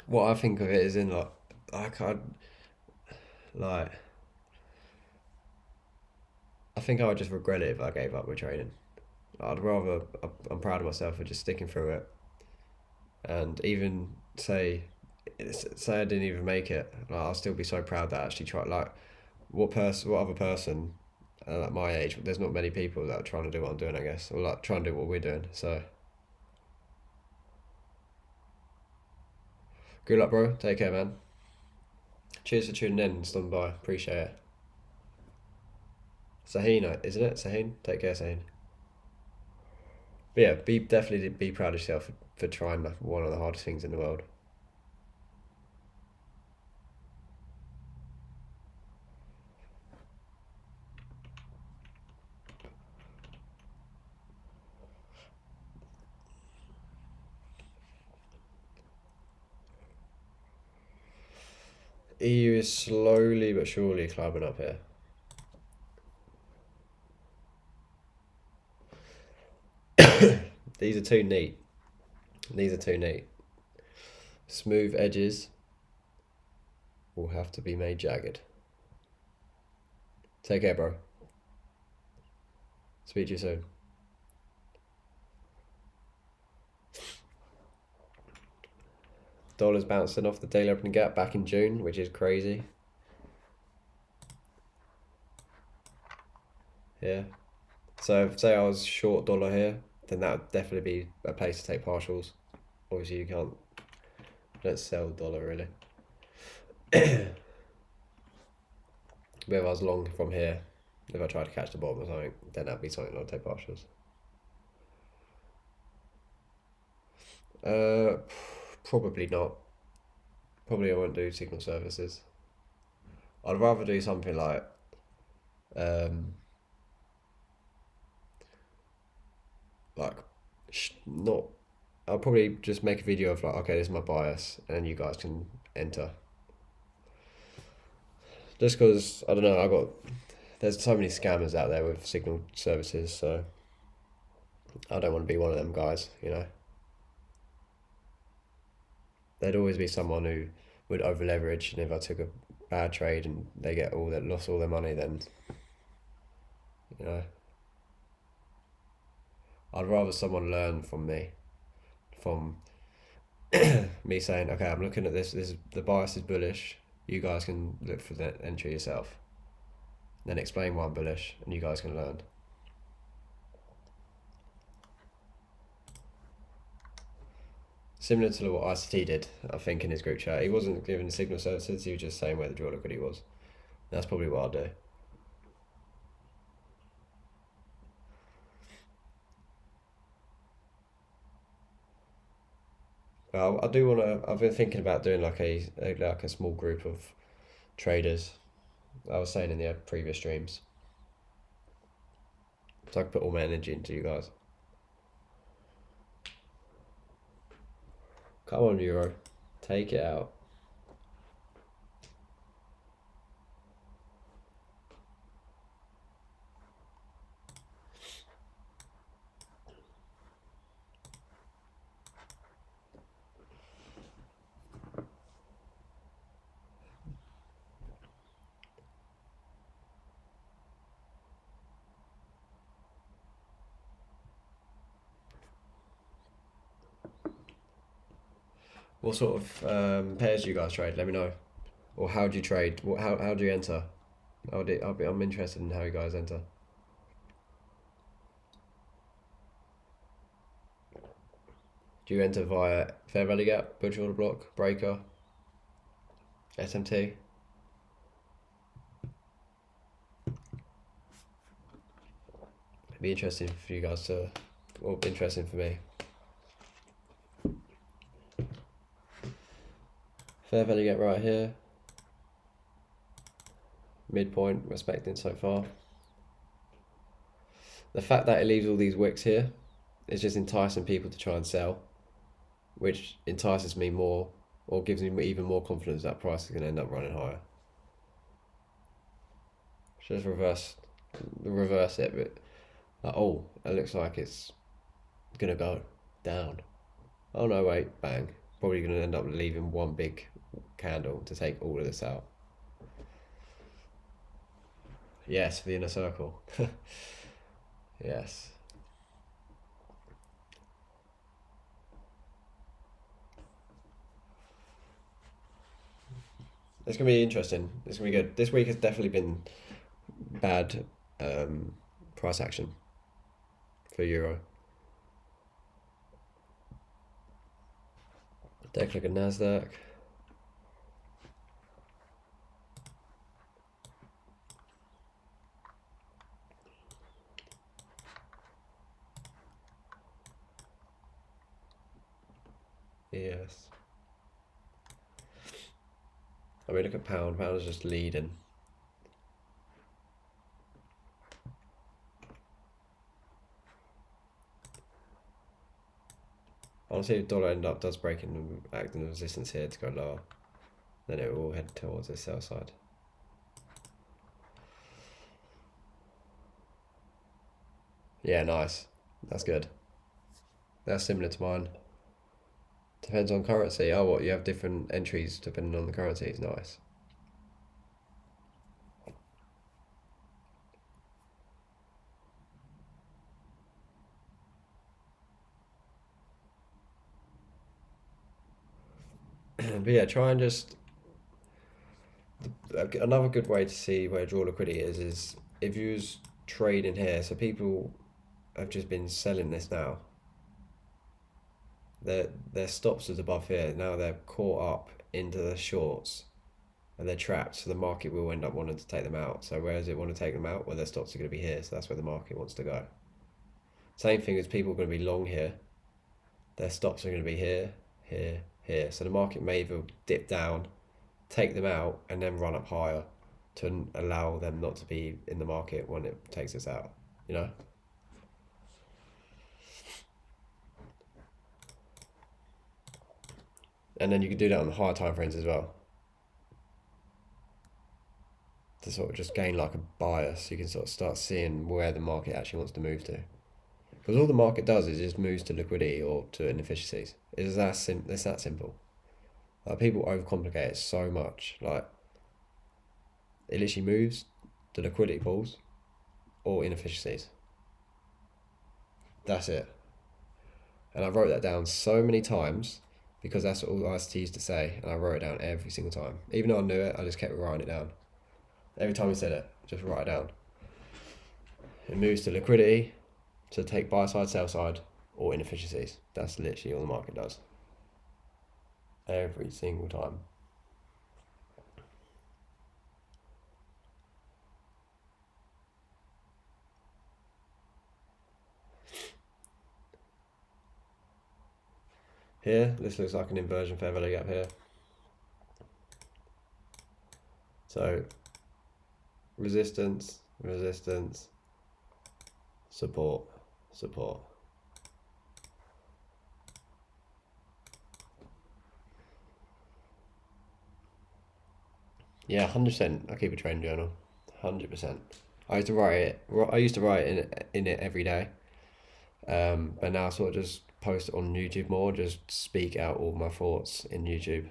what I think of it is in like, I think I would just regret it if I gave up with trading. I'd rather, I'm proud of myself for just sticking through it. And even say I didn't even make it, like, I'll still be so proud that I actually tried. Like, what other person at my age, there's not many people that are trying to do what I'm doing, I guess, or like trying to do what we're doing. So good luck, bro. Take care, man. Cheers for tuning in and stopping by. Appreciate it. Sahin, isn't it? Sahin? Take care, Sahin. But yeah, definitely be proud of yourself for trying one of the hardest things in the world. EU is slowly but surely climbing up here. These are too neat. These are too neat. Smooth edges will have to be made jagged. Take care, bro. Speak to you soon. Dollar's bouncing off the daily opening gap back in June, which is crazy. Yeah. So if, say I was short dollar here, then that would definitely be a place to take partials. Obviously you don't sell dollar really. But if I was long from here, if I tried to catch the bottom or something, then that'd be something I'd take partials. Probably not. Probably I won't do signal services. I'd rather do something like not. I'll probably just make a video of like, okay, this is my bias, and you guys can enter. Just because I don't know, there's so many scammers out there with signal services, so I don't want to be one of them guys, you know. There'd always be someone who would over leverage, and if I took a bad trade and they lost all their money, then you know, I'd rather someone learn from me, from me saying, okay, I'm looking at this. The bias is bullish. You guys can look for the entry yourself. Then explain why I'm bullish, and you guys can learn. Similar to what ICT did, I think, in his group chat. He wasn't giving signal services, he was just saying where the draw liquidity was. That's probably what I'll do. But I do want to, I've been thinking about doing like a small group of traders. I was saying in the previous streams. So I can put all my energy into you guys. Come on, Euro. Take it out. What sort of pairs do you guys trade? Let me know. Or how do you trade? How do you enter? I'm interested in how you guys enter. Do you enter via fair value gap, butcher order block, breaker, SMT? be interesting for you guys to, or interesting for me. Fair value gap right here. Midpoint respecting so far. The fact that it leaves all these wicks here is just enticing people to try and sell, which entices me more, or gives me even more confidence that price is going to end up running higher. Just reverse it, but like, oh, it looks like it's going to go down. Oh no, wait, bang. Probably going to end up leaving one big candle to take all of this out. Yes, for the inner circle. Yes. It's going to be interesting. It's going to be good. This week has definitely been bad price action for Euro. Take a look at NASDAQ. Yes. I mean, look at pound. Pound is just leading. Honestly, if dollar end up does break and act in resistance here to go lower, then it will head towards the sell side. Yeah, nice. That's good. That's similar to mine. Depends on currency. Oh, what? You have different entries depending on the currency. It's nice. But yeah, try and just... Another good way to see where draw liquidity is if you was trading here. So people have just been selling this now. Their stops is above here. Now they're caught up into the shorts and they're trapped. So the market will end up wanting to take them out. So where does it want to take them out? Well, their stops are going to be here. So that's where the market wants to go. Same thing as people are going to be long here. Their stops are going to be here, here, here. So the market may either dip down, take them out, and then run up higher to allow them not to be in the market when it takes us out, you know? And then you can do that on the higher time frames as well, to sort of just gain like a bias. You can sort of start seeing where the market actually wants to move to, because all the market does is just moves to liquidity or to inefficiencies. It's that simple. Like, people overcomplicate it so much. Like, it literally moves to liquidity pools or inefficiencies. That's it. And I wrote that down so many times because that's what all ICT used to say, and I wrote it down every single time. Even though I knew it, I just kept writing it down. Every time he said it, just write it down. It moves to liquidity, to take buy side, sell side, or inefficiencies. That's literally all the market does. Every single time. Here, this looks like an inversion fair value gap here. So, resistance, resistance, support, support. Yeah, 100%. I keep a trading journal, 100%. I used to write in it every day, but now I sort of just post it on YouTube more. Just speak out all my thoughts in YouTube.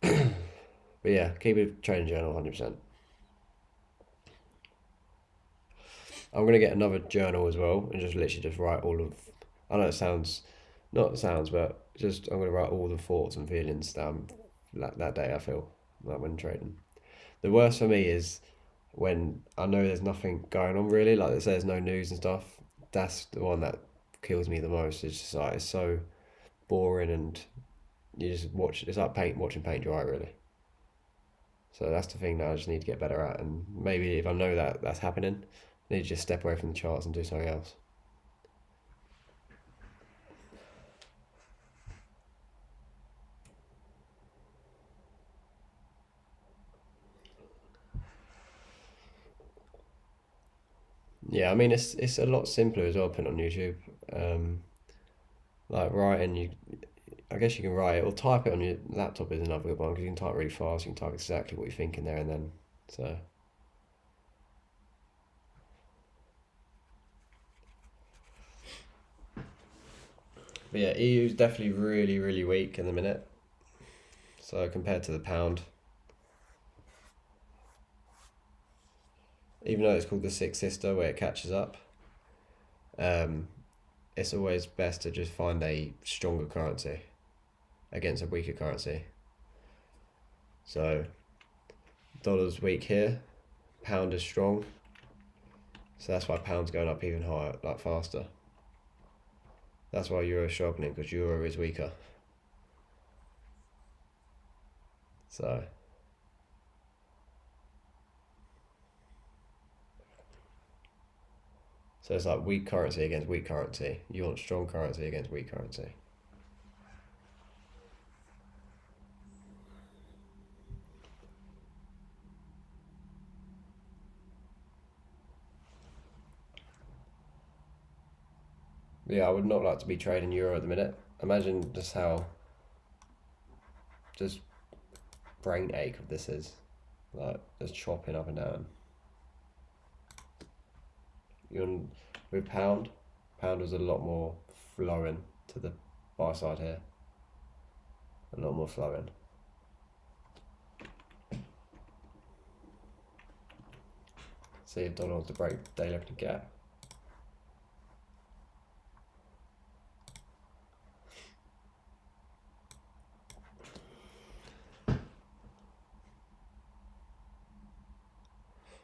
But yeah, keep a trading journal, 100%. I'm gonna get another journal as well and just literally just write all of. I know it sounds, not sounds, but just I'm gonna write all the thoughts and feelings that day I feel like when trading. The worst for me is when I know there's nothing going on really, like there's no news and stuff. That's the one that kills me the most. It's just like, it's so boring, and you just watch. It's like watching paint dry really. So that's the thing that I just need to get better at, and maybe if I know that that's happening, I need to just step away from the charts and do something else. Yeah, I mean it's a lot simpler as well putting on YouTube. Like writing, I guess you can write it or type it on your laptop is another good one because you can type really fast. You can type exactly what you're thinking there and then. So. But yeah, EU is definitely really weak in the minute. So compared to the pound, even though it's called the Sixth Sister where it catches up, it's always best to just find a stronger currency against a weaker currency. So dollar's weak here, pound is strong, so that's why pound's going up even higher, like faster. That's why euro's struggling, because euro is weaker. So it's like weak currency against weak currency. You want strong currency against weak currency. Yeah, I would not like to be trading euro at the minute. Imagine just how just brain ache of this is. Like just chopping up and down. With pound was a lot more flowing to the buy side here. A lot more flowing. See if dollar wants to break daily opening gap.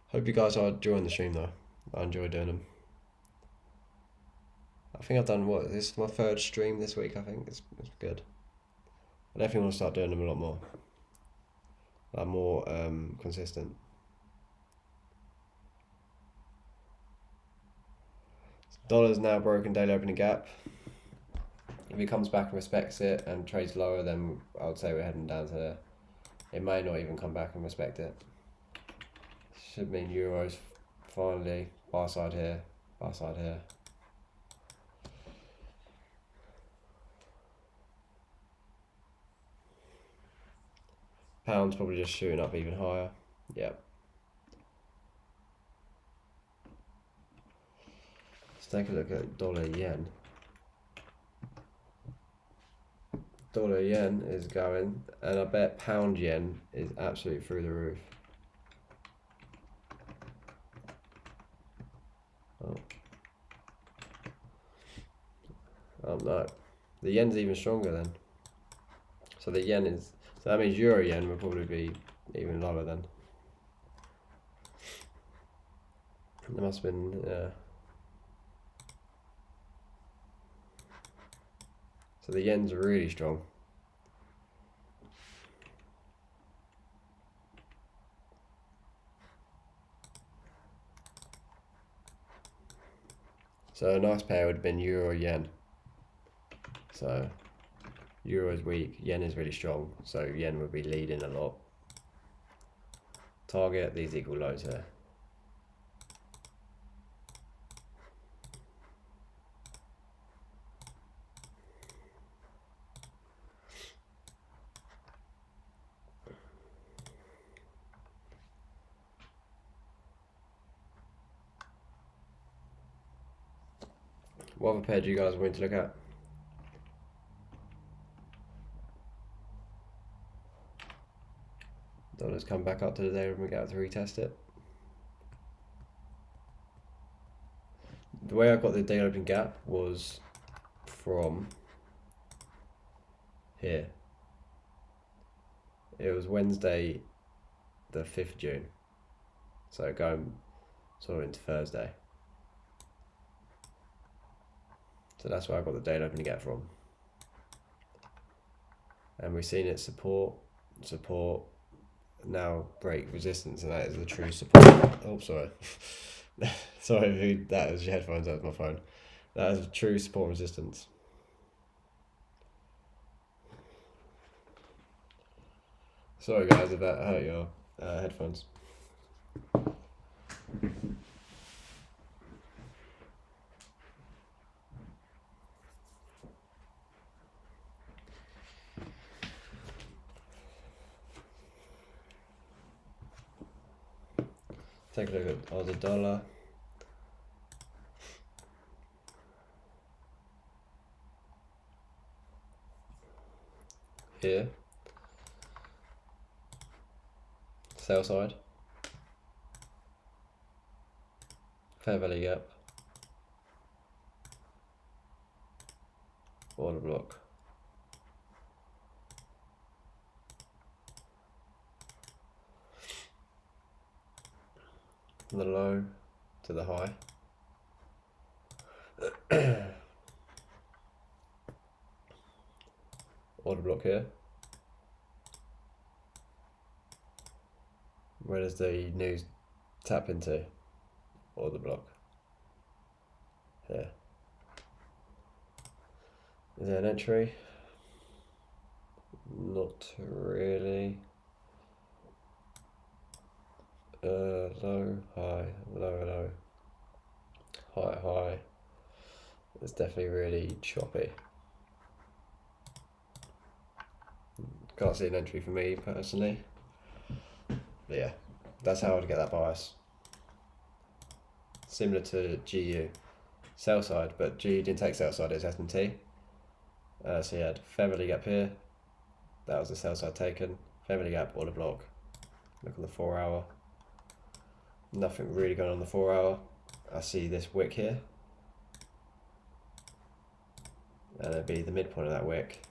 Hope you guys are enjoying the stream though. I enjoy doing them. I think I've done this is my third stream this week. I think it's good. I definitely want to start doing them a lot more. Like more consistent. Dollar's now broken daily opening gap. If he comes back and respects it and trades lower, then I would say we're heading down to there. It may not even come back and respect it. Should mean euros finally buy side here, buy side here. Pound's probably just shooting up even higher. Yep. Let's take a look at dollar yen. Dollar yen is going, and I bet pound yen is absolutely through the roof. Oh no, the yen's even stronger then. So the yen is, so that means euro yen will probably be even lower then. There must have been, yeah. So the yen's really strong. So a nice pair would have been euro yen. So euro is weak, yen is really strong, so yen would be leading a lot. Target these equal lows here. What other pair do you guys want me to look at? Dollar's come back up to the day when we get to retest it. The way I got the day opening gap was from here. It was Wednesday the 5th June. So going sort of into Thursday. So that's where I got the day opening gap from. And we've seen it support, now break resistance, and that is the true support. Oh, sorry. Sorry, that was your headphones. That was my phone. That is true support resistance. Sorry guys if that hurt your headphones. Take a look at Aussie dollar. Here. Sell side. Fair value gap. Order block. From the low to the high. Order block here. Where does the news tap into? Order block. Here. Is there an entry? Not really. Low, high, low, high, high. It's definitely really choppy. Can't see an entry for me personally. But yeah, that's how I'd get that bias. Similar to GU, sell side, but GU didn't take sell side, it's S&T. So you had fair value gap here. That was the sell side taken. Fair value gap, order block. Look on the 4 hour. Nothing really going on the 4 hour. I see this wick here. And it'd be the midpoint of that wick.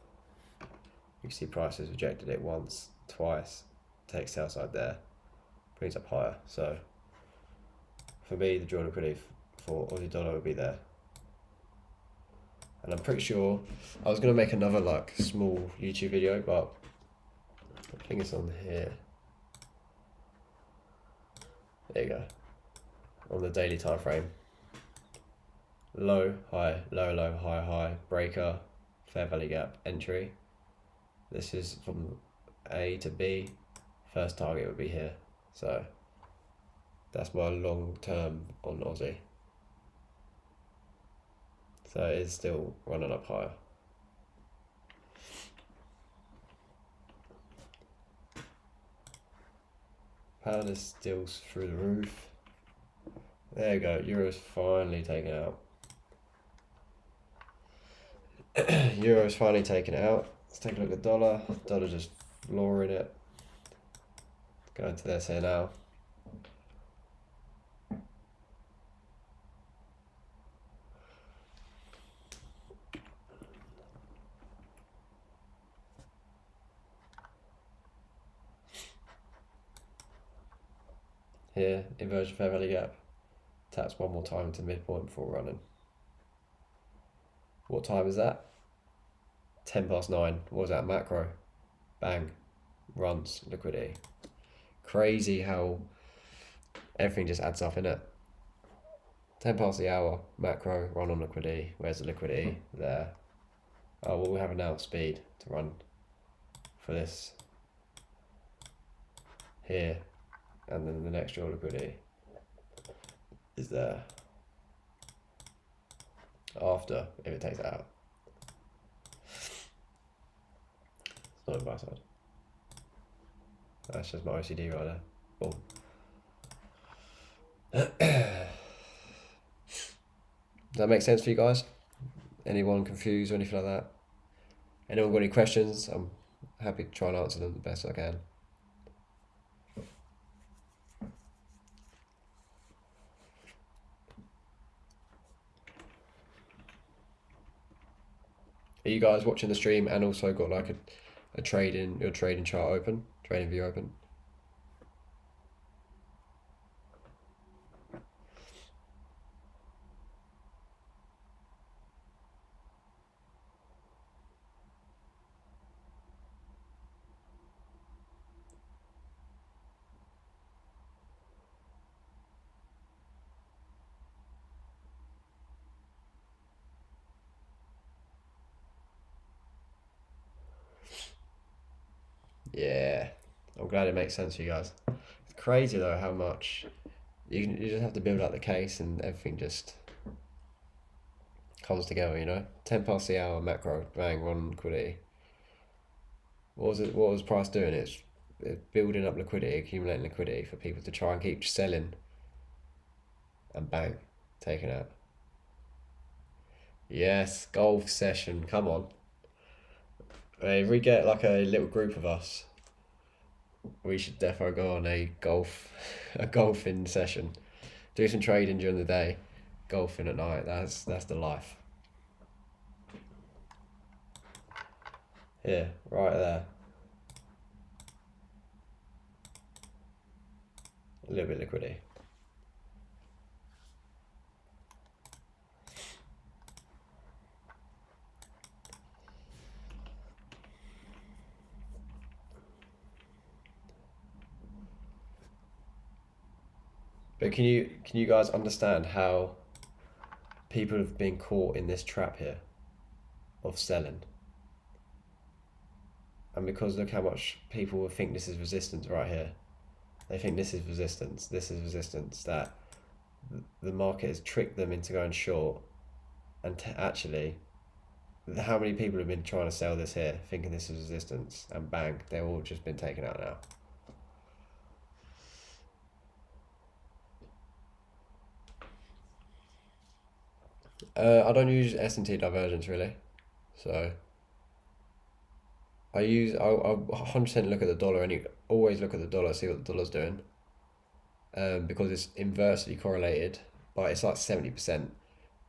You can see prices rejected it once, twice. Take sell side there. Brings up higher. So for me, the draw liquidity for Aussie dollar would be there. And I'm pretty sure I was going to make another like small YouTube video, but I think it's on here. There you go. On the daily time frame. Low, high, low, low, high, high, breaker, fair value gap, entry. This is from A to B. First target would be here. So that's my long term on Aussie. So it is still running up higher. Pound is still through the roof. There you go, Euro's finally taken out. Euro's finally taken out. Let's take a look at dollar. Dollar just flooring it. Going to this here now. Here, inversion fair value gap. Taps one more time to midpoint before running. What time is that? 9:10. What was that? Macro. Bang. Runs. Liquidity. Crazy how everything just adds up in it. 10 past the hour. Macro. Run on liquidity. Where's the liquidity? There. Oh, well, we have enough speed to run for this. Here. And then the next draw liquidity is there after, if it takes it out. It's not a buy side. That's just my OCD right there. Boom. Does that make sense for you guys? Anyone confused or anything like that? Anyone got any questions? I'm happy to try and answer them the best I can. Are you guys watching the stream and also got like your trading chart open, trading view open? Yeah, I'm glad it makes sense for you guys. It's crazy though how much you just have to build up the case and everything just comes together, you know. 10 past the hour macro, bang, one liquidity. What was it? What was price doing? It's building up liquidity, accumulating liquidity for people to try and keep selling, and bang, taken out. Yes, golf session. Come on. If we get like a little group of us, we should definitely go on a golfing session. Do some trading during the day, golfing at night. That's the life. Yeah, right there. A little bit of liquidity. But can you guys understand how people have been caught in this trap here of selling? And because look how much people will think this is resistance right here. They think this is resistance, that the market has tricked them into going short. And actually, how many people have been trying to sell this here, thinking this is resistance, and bang, they've all just been taken out now. I don't use S&T divergence really, so I 100% look at the dollar, and you always look at the dollar, see what the dollar's doing, because it's inversely correlated, but it's like 70%.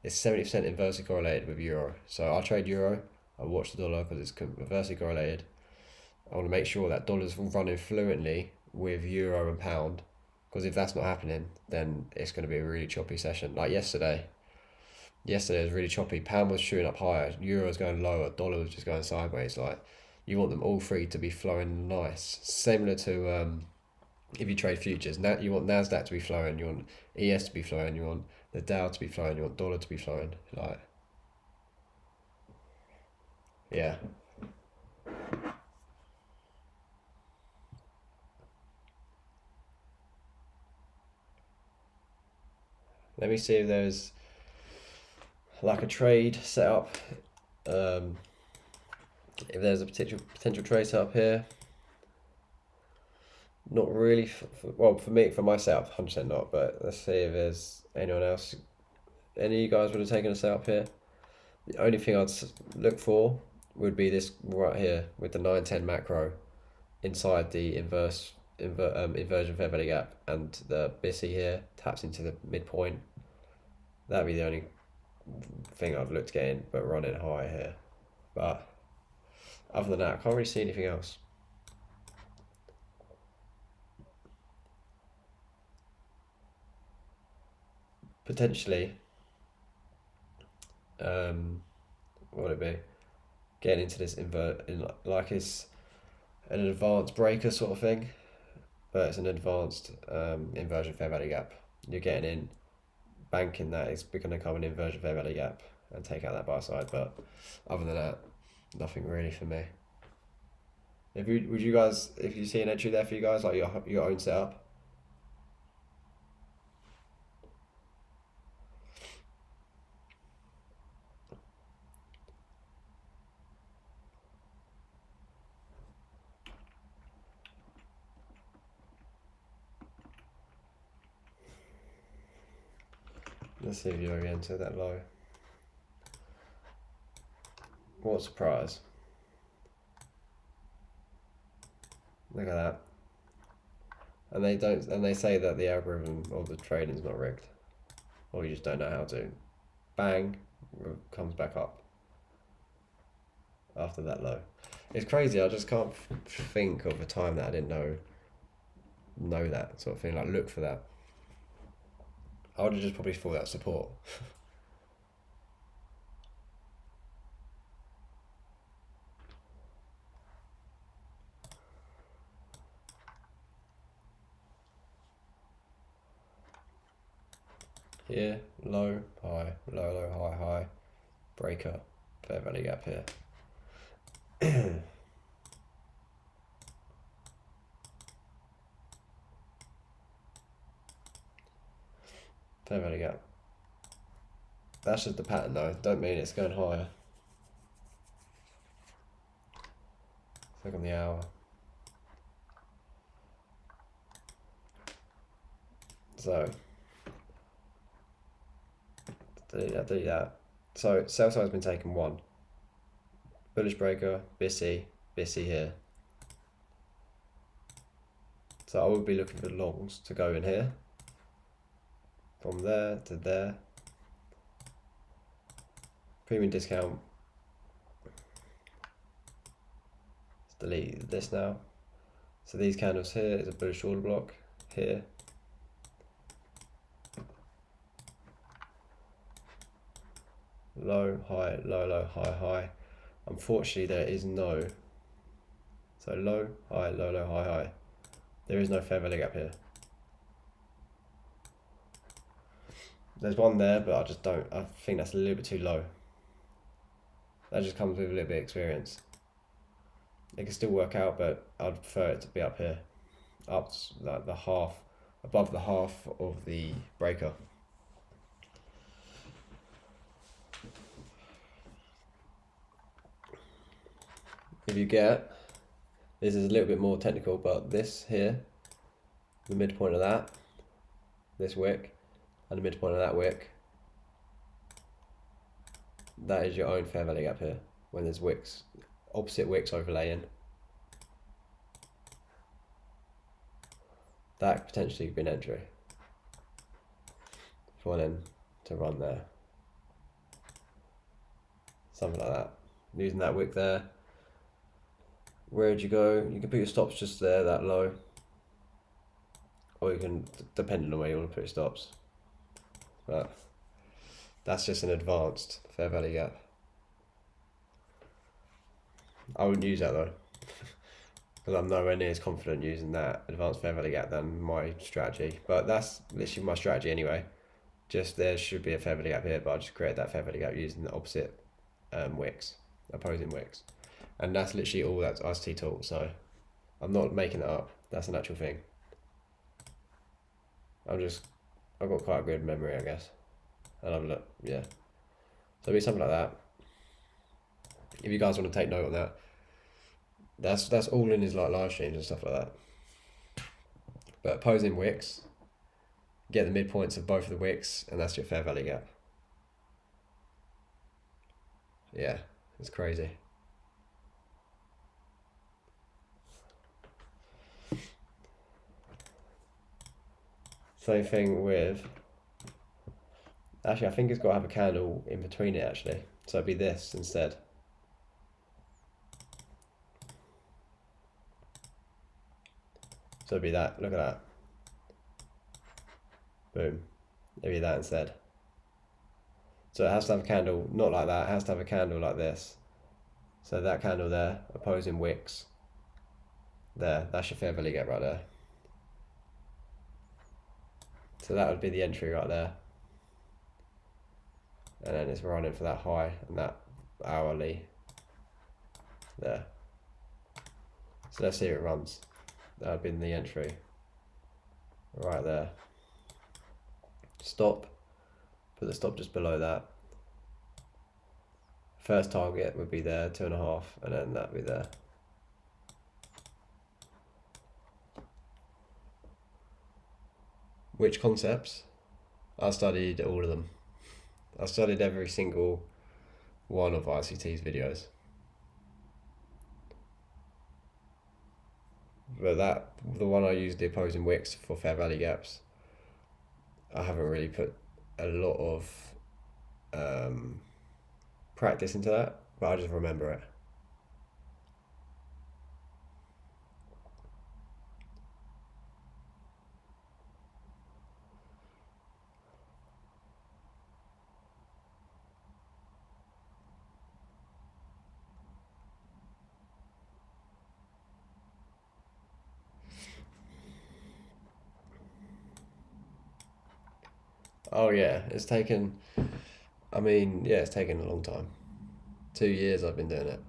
It's 70% inversely correlated with euro. So I trade euro, I watch the dollar because it's inversely correlated. I want to make sure that dollar's running fluently with euro and pound, because if that's not happening, then it's going to be a really choppy session. Like yesterday was really choppy. Pound was shooting up higher, euro was going lower, dollar was just going sideways. Like, you want them all three to be flowing nice, similar to if you trade futures. Now you want Nasdaq to be flowing, you want ES to be flowing, you want the Dow to be flowing, you want dollar to be flowing. Like, yeah. Let me see if there's like a trade set up. If there's a potential trade set up here. Not really. Well, for me, for my setup, 100% not. But let's see if there's anyone else. Any of you guys would have taken a setup here? The only thing I'd look for would be this right here with the 910 macro inside the inversion fair value gap, and the BISI here taps into the midpoint. That'd be the only thing I've looked to get in, but running high here. But other than that, I can't really see anything else. Potentially, what would it be? Getting into this like it's an advanced breaker sort of thing, but it's an advanced inversion fair value gap. You're getting in, banking that it's going to come an inversion fair value gap and take out that buy side. But other than that, nothing really for me. If you see an entry there for you guys, like your own setup? Let's see if you already entered that low. What a surprise. Look at that. And they say that the algorithm of the trading is not rigged. Or you just don't know how to. Bang, comes back up after that low. It's crazy, I just can't think of a time that I didn't know that sort of thing, like look for that. I would have just probably thought that support. Here, low, high, low, low, high, high, breaker, fair value gap here. Fair value gap. That's just the pattern though, don't mean it's going higher. Look on the hour. So, delete that. So, sell side has been taken 1. Bullish breaker, BISI here. So I would be looking for longs to go in here. From there to there. Premium discount. Let's delete this now. So these candles here is a bullish order block here. Low, high, low, low, high, high. Unfortunately, there is no. So low, high, low, low, high, high. There is no fair value gap here. There's one there, but I just don't. I think that's a little bit too low. That just comes with a little bit of experience. It can still work out, but I'd prefer it to be up here, up like the half, above the half of the breaker. If you get, this is a little bit more technical, but this here, the midpoint of that, this wick, and the midpoint of that wick, that is your own fair value gap here, when there's wicks, opposite wicks overlaying. That could potentially be an entry for them to run there. Something like that. Using that wick there. Where'd you go? You can put your stops just there, that low. Or you can, depending on where you want to put your stops. But that's just an advanced fair value gap. I wouldn't use that though. Because I'm nowhere near as confident using that advanced fair value gap than my strategy. But that's literally my strategy anyway. Just there should be a fair value gap here, but I'll just create that fair value gap using the opposite wicks, opposing wicks. And that's literally all that's ICT taught, so I'm not making it up. That's an actual thing. I've got quite a good memory, I guess. And I've looked, yeah. So it'll be something like that. If you guys want to take note on that, that's all in his like live streams and stuff like that. But opposing wicks, get the midpoints of both of the wicks, and that's your fair value gap. Yeah, it's crazy. Same thing with, actually I think it's got to have a candle in between it actually. So it'd be this instead. So it'd be that, look at that. Boom, it'd be that instead. So it has to have a candle, not like that, it has to have a candle like this. So that candle there, opposing wicks. There, that's your fair value gap right there. So that would be the entry right there. And then it's running for that high and that hourly there. So let's see if it runs. That would be the entry right there. Stop, put the stop just below that. First target would be there, 2.5, and then that'd be there. Which concepts? I studied all of them. I studied every single one of ICT's videos. But the one I used, the opposing wicks for fair value gaps, I haven't really put a lot of practice into that, but I just remember it. Oh yeah, it's taken, I mean, yeah, it's taken a long time. 2 years I've been doing it.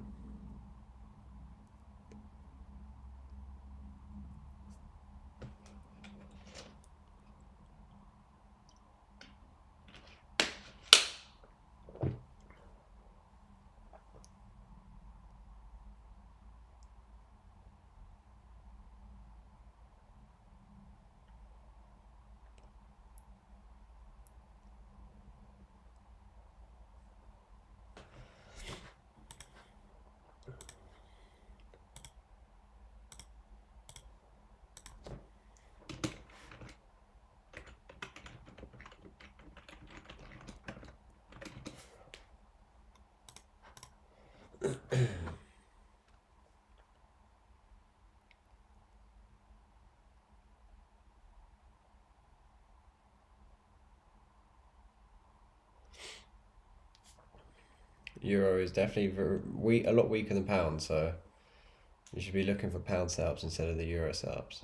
Euro is definitely a lot weaker than pound, so you should be looking for pound setups instead of the euro setups.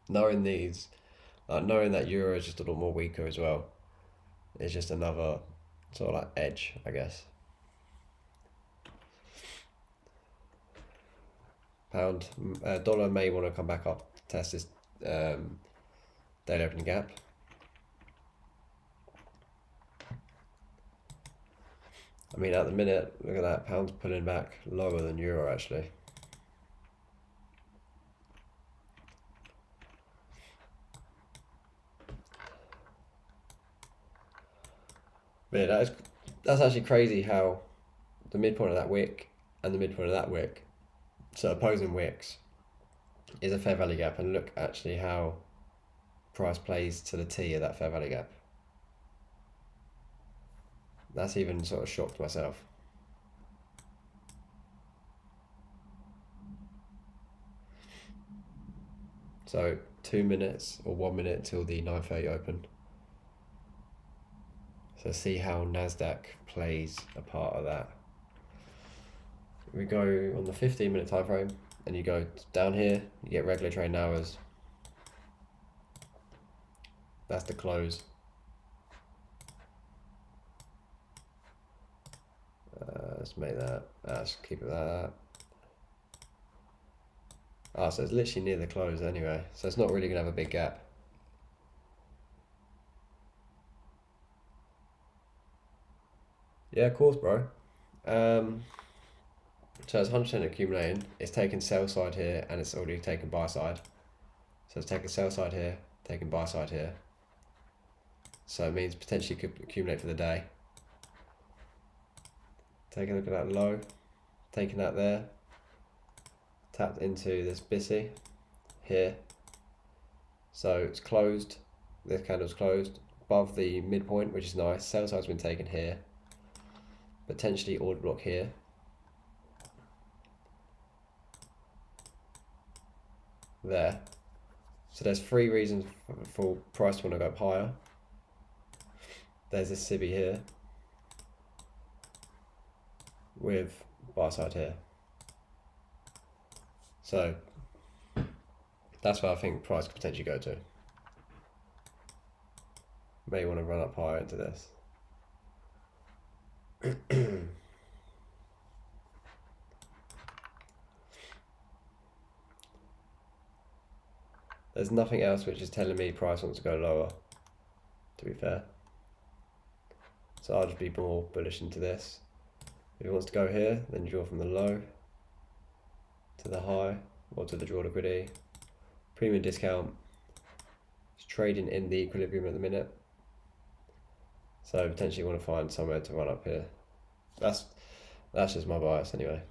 Knowing these, knowing that euro is just a lot more weaker as well, is just another sort of like edge, I guess. Pound, dollar may want to come back up, test this daily opening gap. I mean, at the minute, look at that, pound's pulling back lower than euro actually. But yeah, that's actually crazy how the midpoint of that wick and the midpoint of that wick, so opposing wicks, is a fair value gap, and look actually how price plays to the T of that fair value gap. That's even sort of shocked myself. So 2 minutes or 1 minute till the 9:30 open. So see how NASDAQ plays a part of that. We go on the 15-minute time frame, and you go down here, you get regular trading hours. That's the close. Let's make that. Let's keep it like that. So it's literally near the close anyway, so it's not really gonna have a big gap. Yeah, of course, bro. So it's 100% accumulating. It's taking sell side here, and it's already taken buy side. So it's taking sell side here, taking buy side here. So it means potentially could accumulate for the day. Take a look at that low, taking that there, tapped into this BISI here. So it's closed, this candle's closed above the midpoint, which is nice. Sell side's been taken here, potentially order block here. There. So there's 3 reasons for price to want to go up higher. There's this SIBI here with buy side here. So that's where I think price could potentially go to. May want to run up higher into this. There's nothing else which is telling me price wants to go lower, to be fair. So I'll just be more bullish into this. If it wants to go here, then draw from the low to the high, or to the draw liquidity. Premium discount. It's trading in the equilibrium at the minute. So potentially want to find somewhere to run up here. That's just my bias anyway.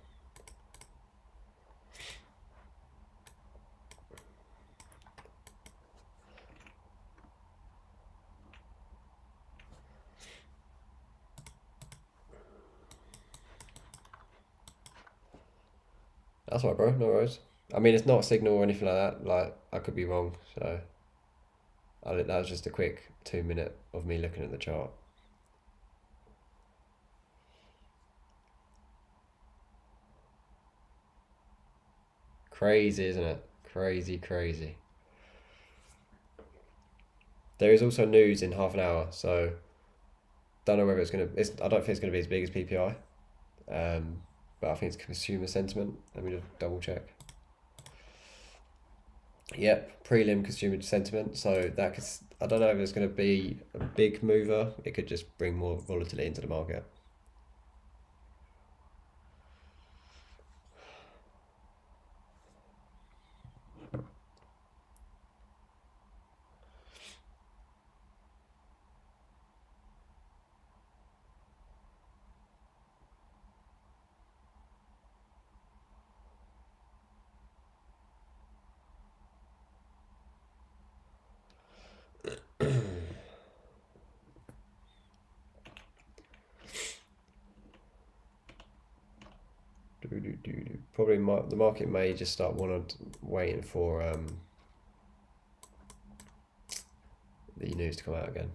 That's right, bro. No worries. I mean, it's not a signal or anything like that. Like, I could be wrong. So that was just a quick 2 minute of me looking at the chart. Crazy, isn't it? Crazy, crazy. There is also news in half an hour, so don't know whether I don't think it's gonna be as big as PPI, but I think it's consumer sentiment. Let me just double check. Yep, prelim consumer sentiment. So that could, I don't know if it's gonna be a big mover. It could just bring more volatility into the market. probably the market may just start waiting for the news to come out again.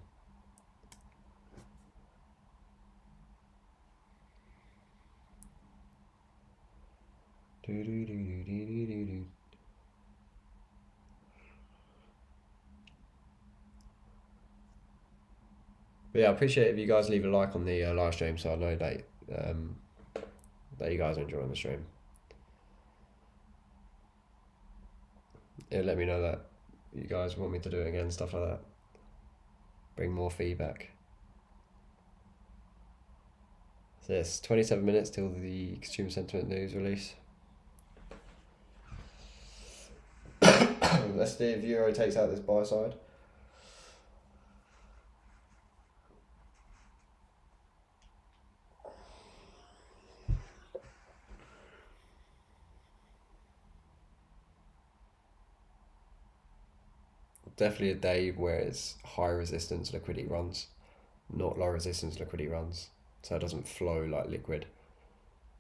But yeah, I appreciate if you guys leave a like on the live stream, so I know that you guys are enjoying the stream. Yeah, let me know that you guys want me to do it again, stuff like that. Bring more feedback. So yes, 27 minutes till the consumer sentiment news release. Let's see if Euro takes out this buy side. Definitely a day where it's high resistance liquidity runs, not low resistance liquidity runs. So it doesn't flow like liquid,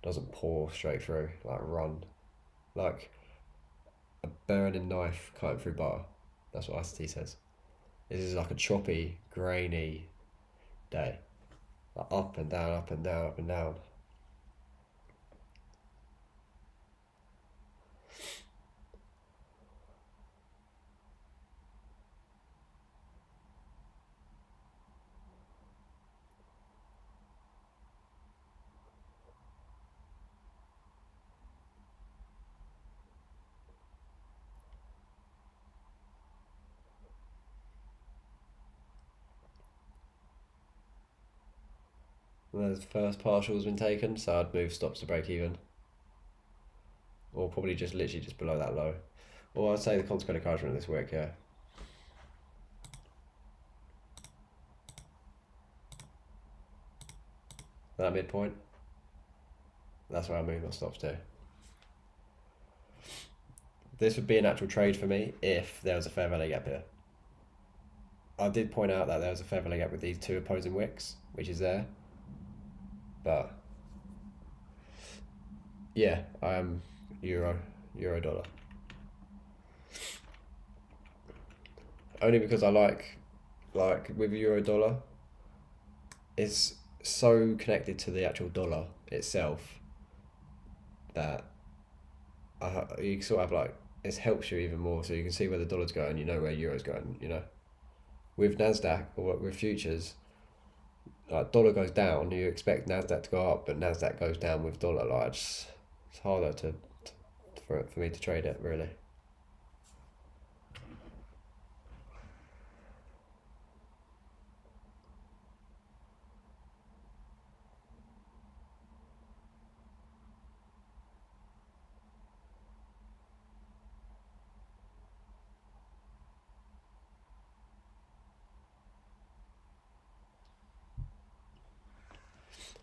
doesn't pour straight through, like run. Like a burning knife cutting through butter. That's what ICT says. This is like a choppy, grainy day. Like up and down, up and down, up and down. And the first partial has been taken, so I'd move stops to break even. Or probably just literally just below that low. Or I'd say the consequent encouragement this week, yeah. That midpoint, that's where I move my stops to. This would be an actual trade for me if there was a fair value gap here. I did point out that there was a fair value gap with these two opposing wicks, which is there. But yeah, I am euro dollar. Only because I like with euro dollar, it's so connected to the actual dollar itself that you sort of like, it helps you even more, so you can see where the dollar's going, you know where euro's going, you know. With NASDAQ or with futures, like dollar goes down, you expect NASDAQ to go up, but NASDAQ goes down with dollar. Like it's harder for me to trade it, really.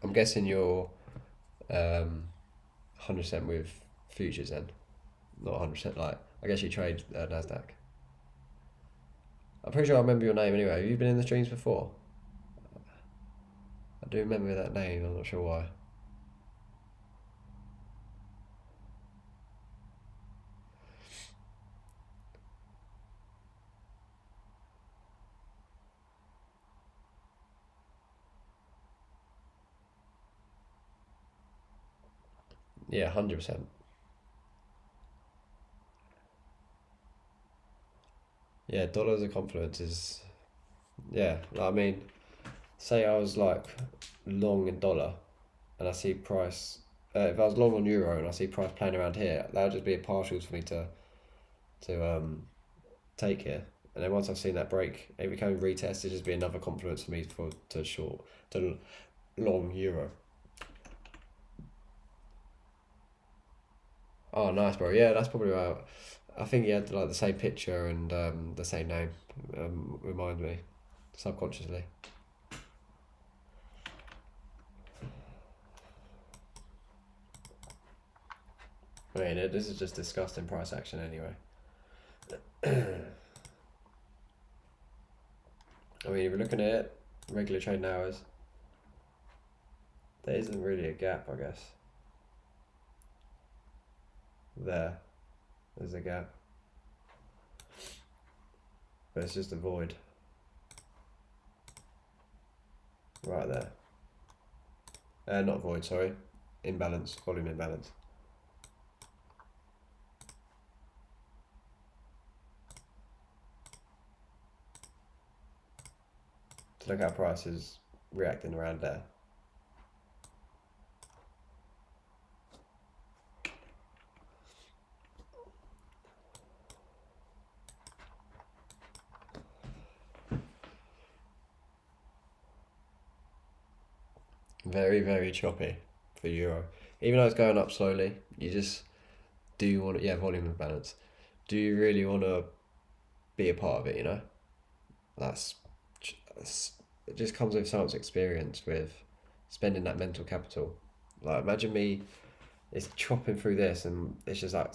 I'm guessing you're 100% with futures then, not 100%. Like I guess you trade NASDAQ. I'm pretty sure I remember your name anyway. Have you been in the streams before? I do remember that name. I'm not sure why. Yeah, 100%. Yeah, dollars of confluence is, yeah. I mean, say I was like long in dollar, and I see price. If I was long on euro and I see price playing around here, that would just be a partials for me to take here. And then once I've seen that break, it become retest. It'd just be another confluence for me to long euro. Oh, nice, bro. Yeah, that's probably right. I think he had like the same picture and the same name. Remind me, subconsciously. I mean, this is just disgusting price action anyway. I mean, if you're looking at it, regular trading hours, there isn't really a gap, I guess. there's a gap, but it's just a void right there. Not void, sorry, imbalance, volume imbalance. So look how price is reacting around there. Very, very choppy for euro. Even though it's going up slowly, you just do want to, yeah, volume imbalance. Do you really want to be a part of it, you know? That's it just comes with so much experience with spending that mental capital. Like imagine me, it's chopping through this and it's just like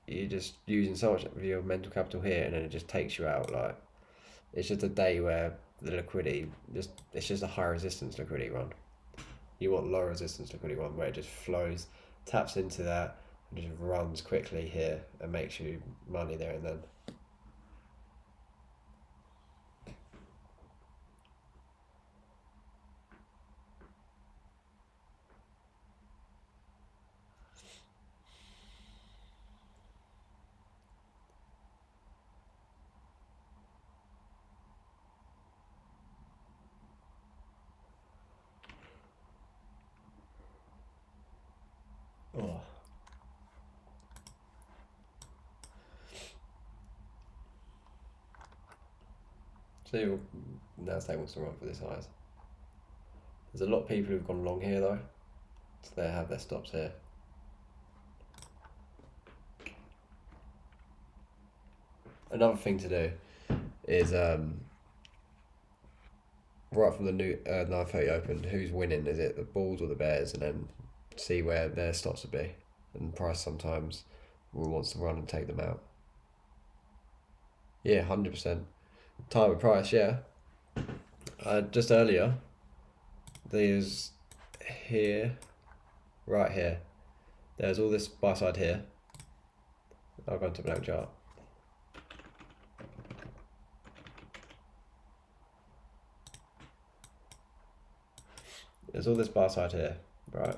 you're just using so much of your mental capital here and then it just takes you out. Like it's just a day where the liquidity it's just a high resistance liquidity run. You want low resistance liquidity run where it just flows, taps into that and just runs quickly here and makes you money there and then. Oh. So Nasdaq wants to run for this highs. There's a lot of people who've gone long here though, so they have their stops here. Another thing to do is right from the new 9:30 open, who's winning? Is it the Bulls or the Bears? And then see where their stops would be. And price sometimes wants to run and take them out. Yeah, 100%. Time with price, yeah. Just earlier, there's here, right here. There's all this buy side here. I'll go into blank chart. There's all this buy side here, right?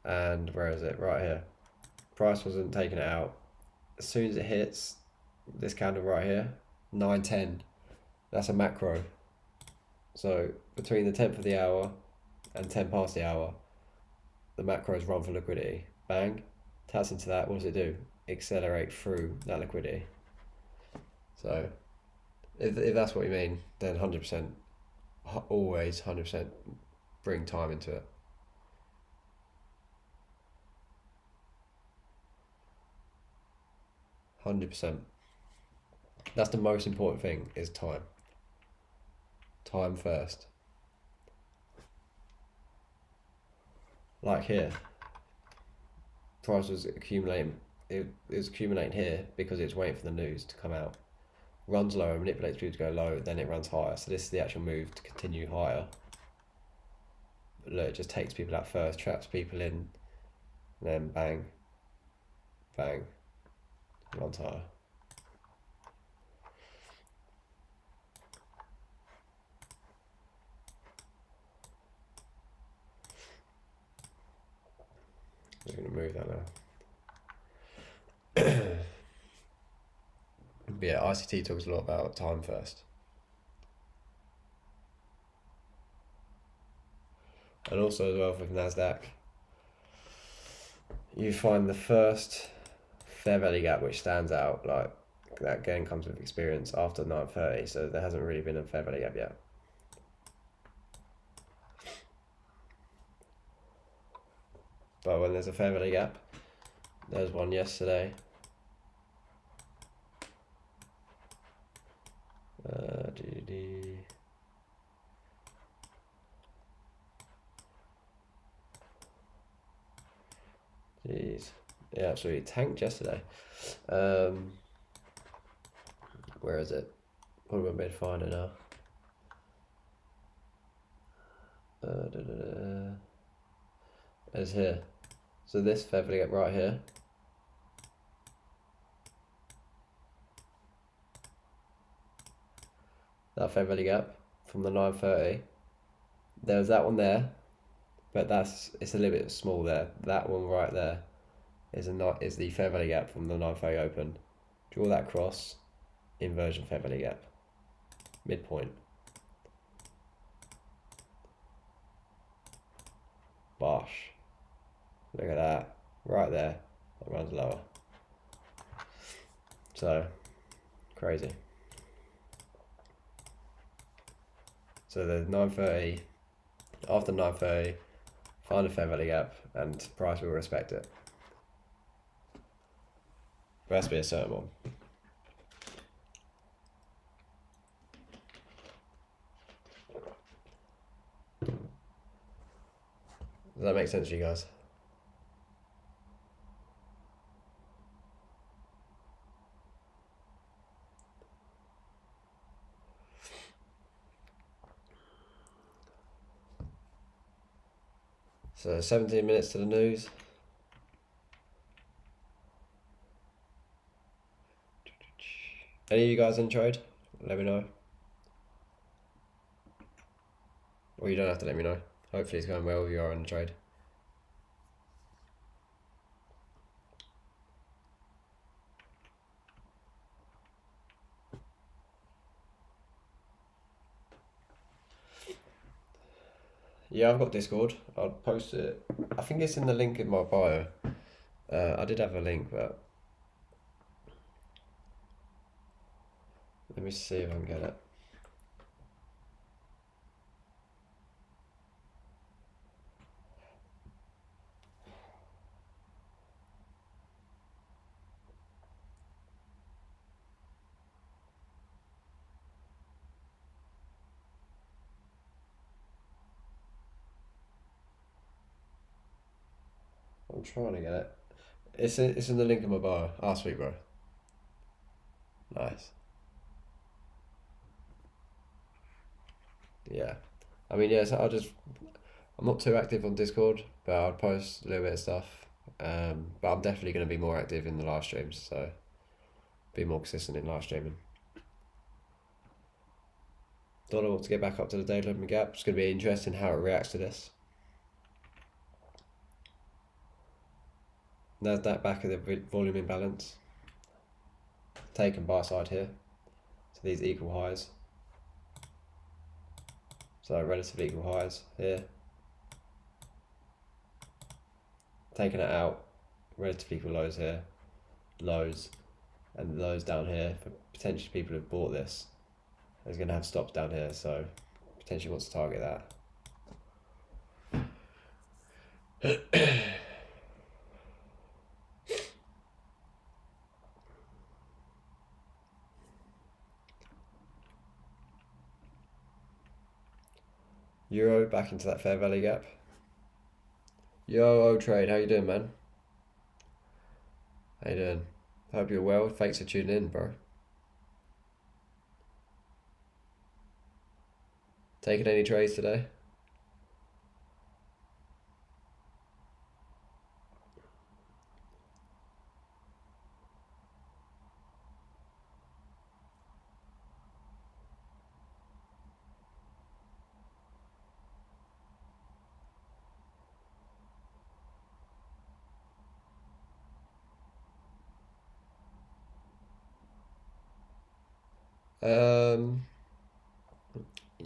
And where is it? Right here. Price wasn't taking it out. As soon as it hits this candle right here, 9:10, that's a macro. So between the 10th of the hour and 10 past the hour, the macros run for liquidity. Bang, taps into that. What does it do? Accelerate through that liquidity. So if that's what you mean, then 100%, always 100% bring time into it. %. That's the most important thing, is time. Time first. Like here, price was accumulating. It was accumulating here because it's waiting for the news to come out. Runs lower, manipulates people to go low, then it runs higher. So this is the actual move to continue higher. But look, it just takes people out first, traps people in, and then bang, bang, runs higher. We're going to move that now. But yeah, ICT talks a lot about time first. And also as well with Nasdaq, you find the first fair value gap which stands out, like that again comes with experience after 9:30, so there hasn't really been a fair value gap yet. But when there's a fair value gap, there's one yesterday. Jeez, yeah, absolutely tanked yesterday. Where is it? What have I made finer now? as here. So this fair value gap right here, that fair value gap from the 930, there's that one there, but it's a little bit small there. That one right there is the fair value gap from the 930 open. Draw that cross, inversion fair value gap, midpoint. Bosh. Look at that, right there, that runs lower. So, crazy. So the 930, after 930, find a fair value gap and price will respect it. There has to be a certain one. Does that make sense to you guys? So 17 minutes to the news. Any of you guys in trade? Let me know. Or you don't have to let me know. Hopefully it's going well if you are in the trade. Yeah, I've got Discord. I'll post it. I think it's in the link in my bio. I did have a link, but let me see if I can get it. I'm trying to get it. It's in the link in my bio. Ah, sweet, bro. Nice. Yeah. I mean, yeah, so I'm not too active on Discord, but I'll post a little bit of stuff. But I'm definitely going to be more active in the live streams, so be more consistent in live streaming. Dollar wants to get back up to the daily open gap. It's going to be interesting how it reacts to this. Nasdaq back at the volume imbalance. Taken buy side here. So these equal highs. So relatively equal highs here. Taking it out. Relatively equal lows here. Lows. And lows down here for potentially people who've bought this. There's going to have stops down here, so potentially wants to target that. Euro back into that fair value gap. Yo, O Trade, how you doing, man? How you doing? Hope you're well. Thanks for tuning in, bro. Taking any trades today?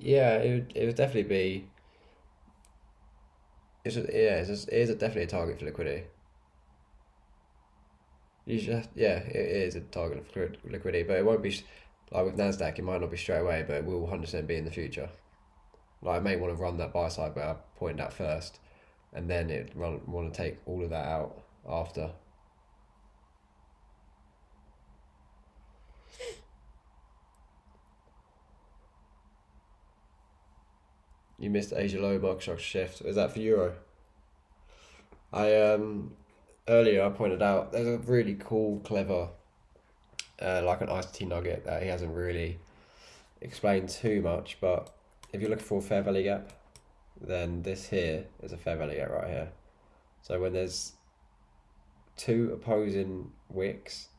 Yeah, it would definitely be. It is definitely a target for liquidity. You should it is a target for liquidity, but it won't be like with Nasdaq. It might not be straight away, but it will 100% be in the future. Like I may want to run that buy side where I pointed out first, and then want to take all of that out after. You missed Asia low market structure shift. Is that for Euro? Earlier I pointed out there's a really cool, clever, like an ICT nugget that he hasn't really explained too much. But if you're looking for a fair value gap, then this here is a fair value gap right here. So when there's two opposing wicks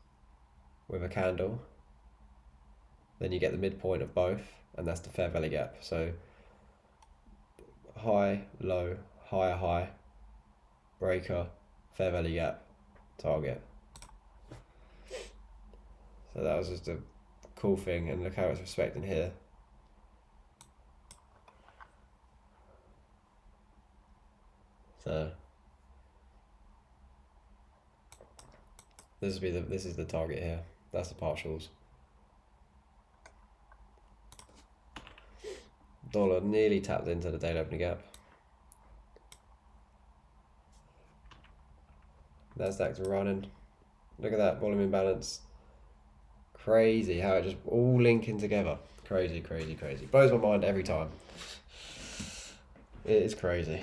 with a candle, then you get the midpoint of both, and that's the fair value gap. So high, low, higher, high, breaker, fair value gap, target. So that was just a cool thing, and look how it's respecting here. So this is the target here. That's the partials. Dollar nearly tapped into the daily opening gap. Nasdaq's running. Look at that volume imbalance. Crazy how it just all linking together. Crazy, crazy, crazy. Blows my mind every time. It is crazy.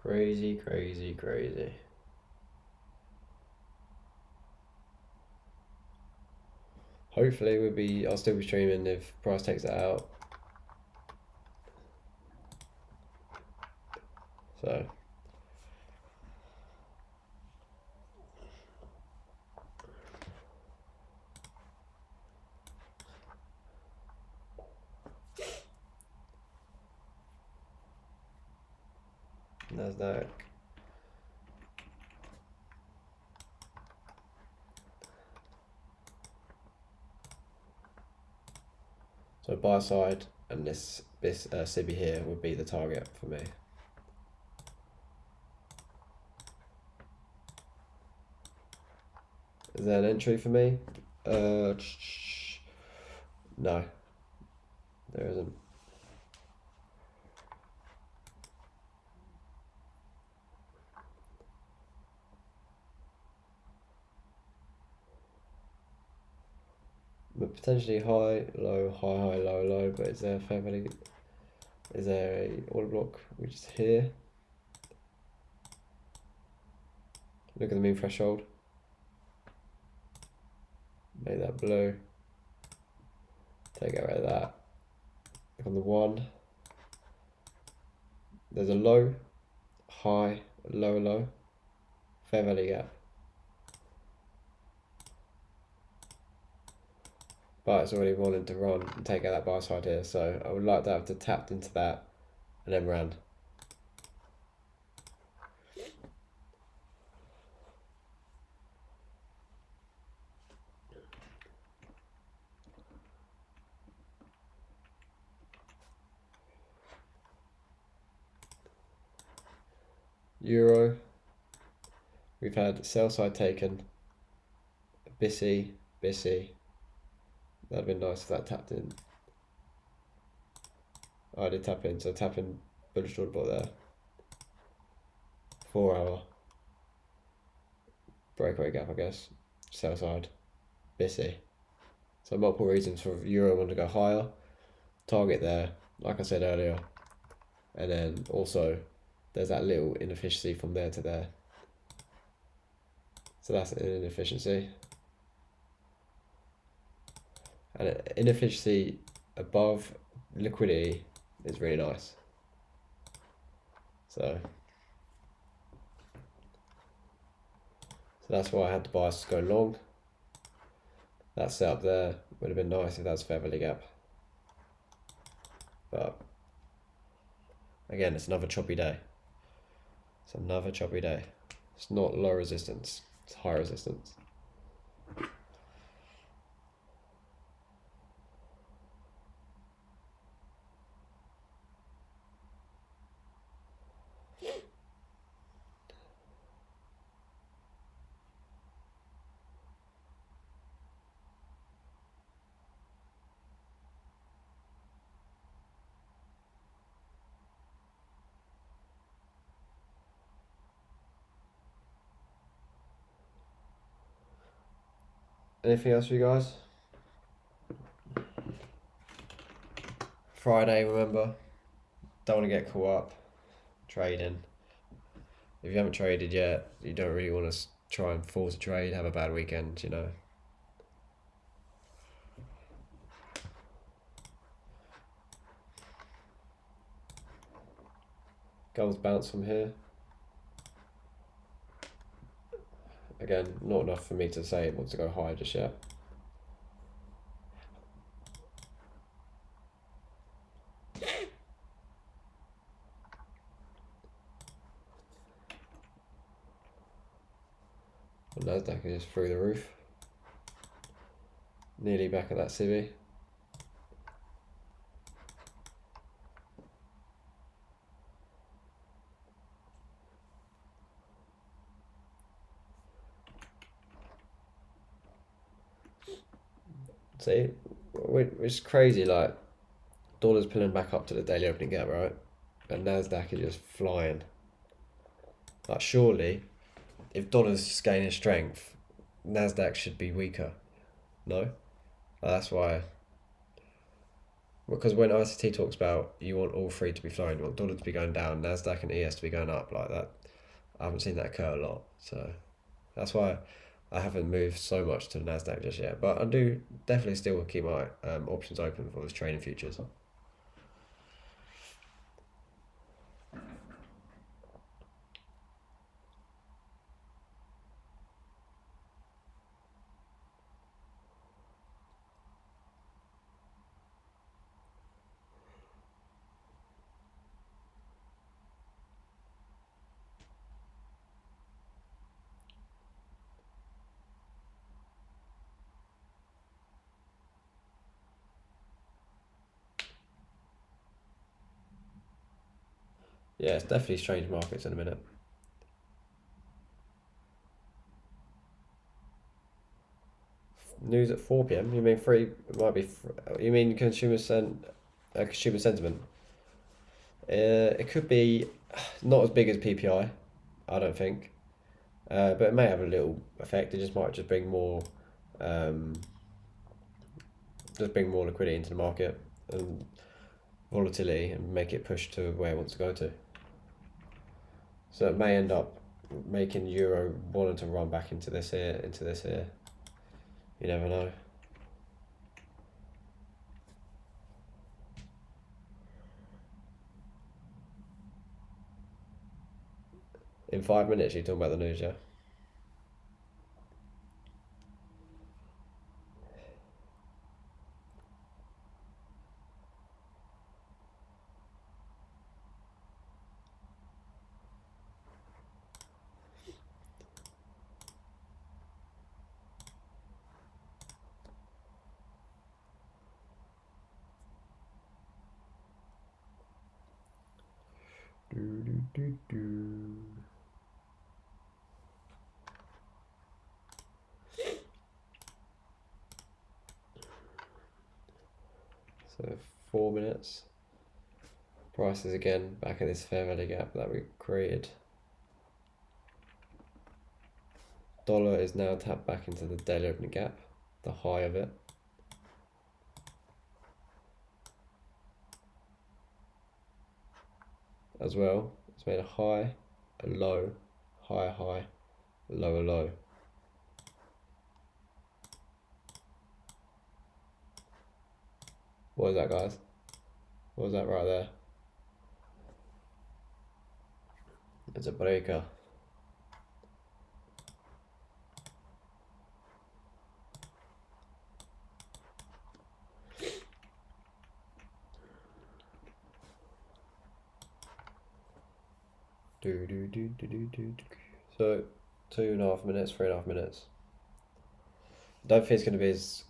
Crazy, crazy, crazy. Hopefully I'll still be streaming if price takes it out. So Nasdaq. So buy side and this SIBI here would be the target for me. Is there an entry for me? No, there isn't. But potentially high, low, high, high, low, low. But is there a fair value? Is there a order block which is here? Look at the mean threshold. Make that blue. Take out of that. Look on the one. There's a low, high, low, low. Fair value gap. But it's already wanting to run and take out that buy side here. So I would like to have to tap into that and then ran. Euro, we've had sell side taken, BISI, that'd been nice if that tapped in. Oh, I did tap in, so tap in bullish order block there. 4 hour breakaway gap, I guess, sell side, BISI. So multiple reasons for Euro want to go higher, target there, like I said earlier, and then also there's that little inefficiency from there to there. So that's an inefficiency. And inefficiency above liquidity is really nice. So that's why I had the bias go long. That setup there would have been nice if that's fair value gap. But again, it's another choppy day. It's another choppy day. It's not low resistance, it's high resistance. Anything else for you guys? Friday, remember, don't want to get caught up trading. If you haven't traded yet, you don't really want to try and force a trade, have a bad weekend, you know. Gulls bounce from here. Again, not enough for me to say it wants to go higher just yet. And Nasdaq is through the roof. Nearly back at that civvy. See, which is crazy, like, dollar's pulling back up to the daily opening gap, right? And Nasdaq is just flying. Like, surely, if dollar's gaining strength, Nasdaq should be weaker. No? That's why. Because when ICT talks about you want all three to be flying, you want dollar to be going down, Nasdaq and ES to be going up like that. I haven't seen that occur a lot, so that's why I haven't moved so much to the Nasdaq just yet. But I do definitely still keep my options open for those trading futures. Yeah, it's definitely strange markets in a minute. News at 4 p.m. You mean free? It might be. You mean consumer sentiment? It could be not as big as PPI, I don't think, but it may have a little effect. It just might just bring more, liquidity into the market and volatility, and make it push to where it wants to go to. So it may end up making euro wanting to run back into this here, You never know. In 5 minutes, you're talking about the news, yeah? So 4 minutes. Prices again back at this fair value gap that we created. Dollar is now tapped back into the daily opening gap, the high of it. As well, it's made a high, a low, higher high, lower low. What is that, guys? What is that right there? It's a breaker. So 2.5 minutes, 3.5 minutes. Don't think it's going to be as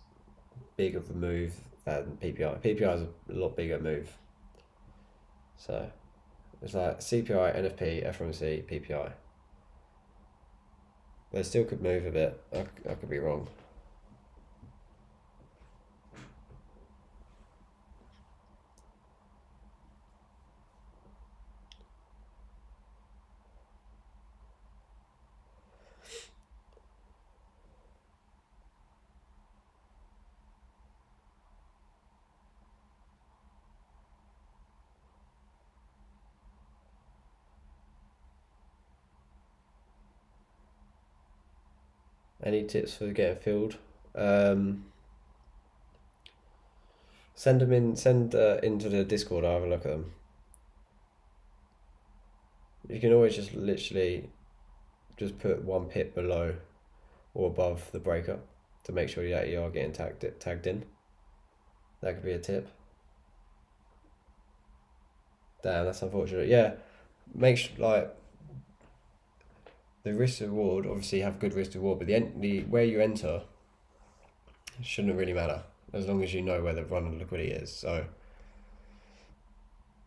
big of a move than PPI. PPI is a lot bigger move. So it's like CPI, NFP, FOMC, PPI. But it still could move a bit. I could be wrong. Any tips for getting filled? Send them in. Send into the Discord. I'll have a look at them. You can always just literally just put 1 pip below or above the breaker to make sure that you are getting tagged in. That could be a tip. Damn, that's unfortunate. Yeah, make sure, like, the risk reward, obviously have good risk reward, but the where you enter shouldn't really matter as long as you know where the run on liquidity is. So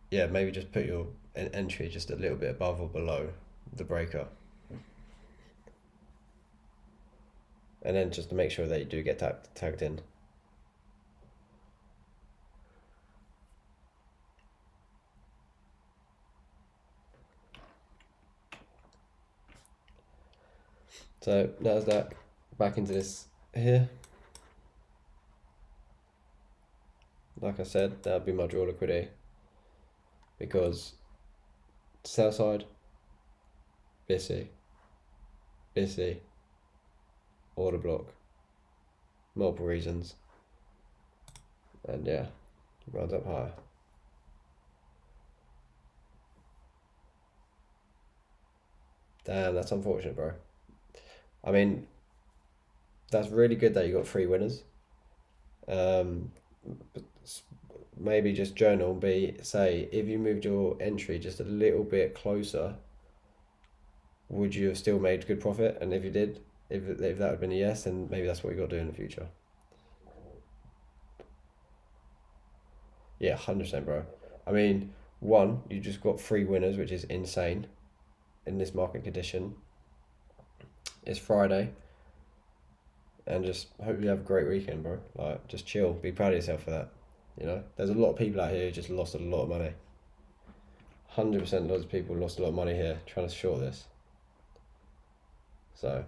yeah, maybe just put your entry just a little bit above or below the breaker, and then just to make sure that you do get tagged in. So NASDAQ back into this here. Like I said, that would be my draw liquidity, because sell side, busy, order block, multiple reasons, and yeah, runs up higher. Damn, that's unfortunate, bro. I mean, that's really good that you got 3 winners. But maybe just journal, say if you moved your entry just a little bit closer, would you have still made good profit? And if you did, if that had been a yes, then maybe that's what you got to do in the future. Yeah, 100%, bro. I mean, one, you just got 3 winners, which is insane in this market condition. It's Friday, and just hope you have a great weekend, bro. Like, just chill, be proud of yourself for that. You know, there's a lot of people out here who just lost a lot of money. 100% loads of people lost a lot of money here trying to short this. So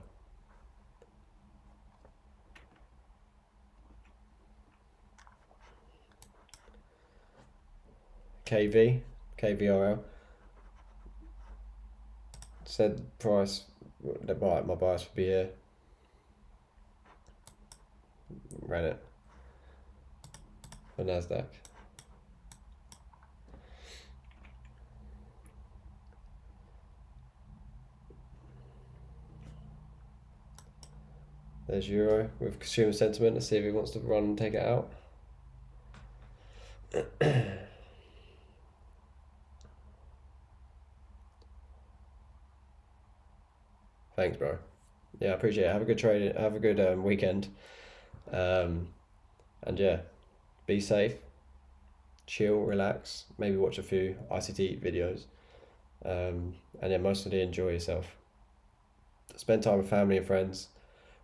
KVRL said price, my bias would be here. Ran it for NASDAQ. There's Euro with consumer sentiment. Let's see if he wants to run and take it out. Thanks, bro. Yeah, I appreciate it. Have a good trade. Have a good weekend. And yeah, be safe, chill, relax. Maybe watch a few ICT videos. And yeah, mostly enjoy yourself. Spend time with family and friends.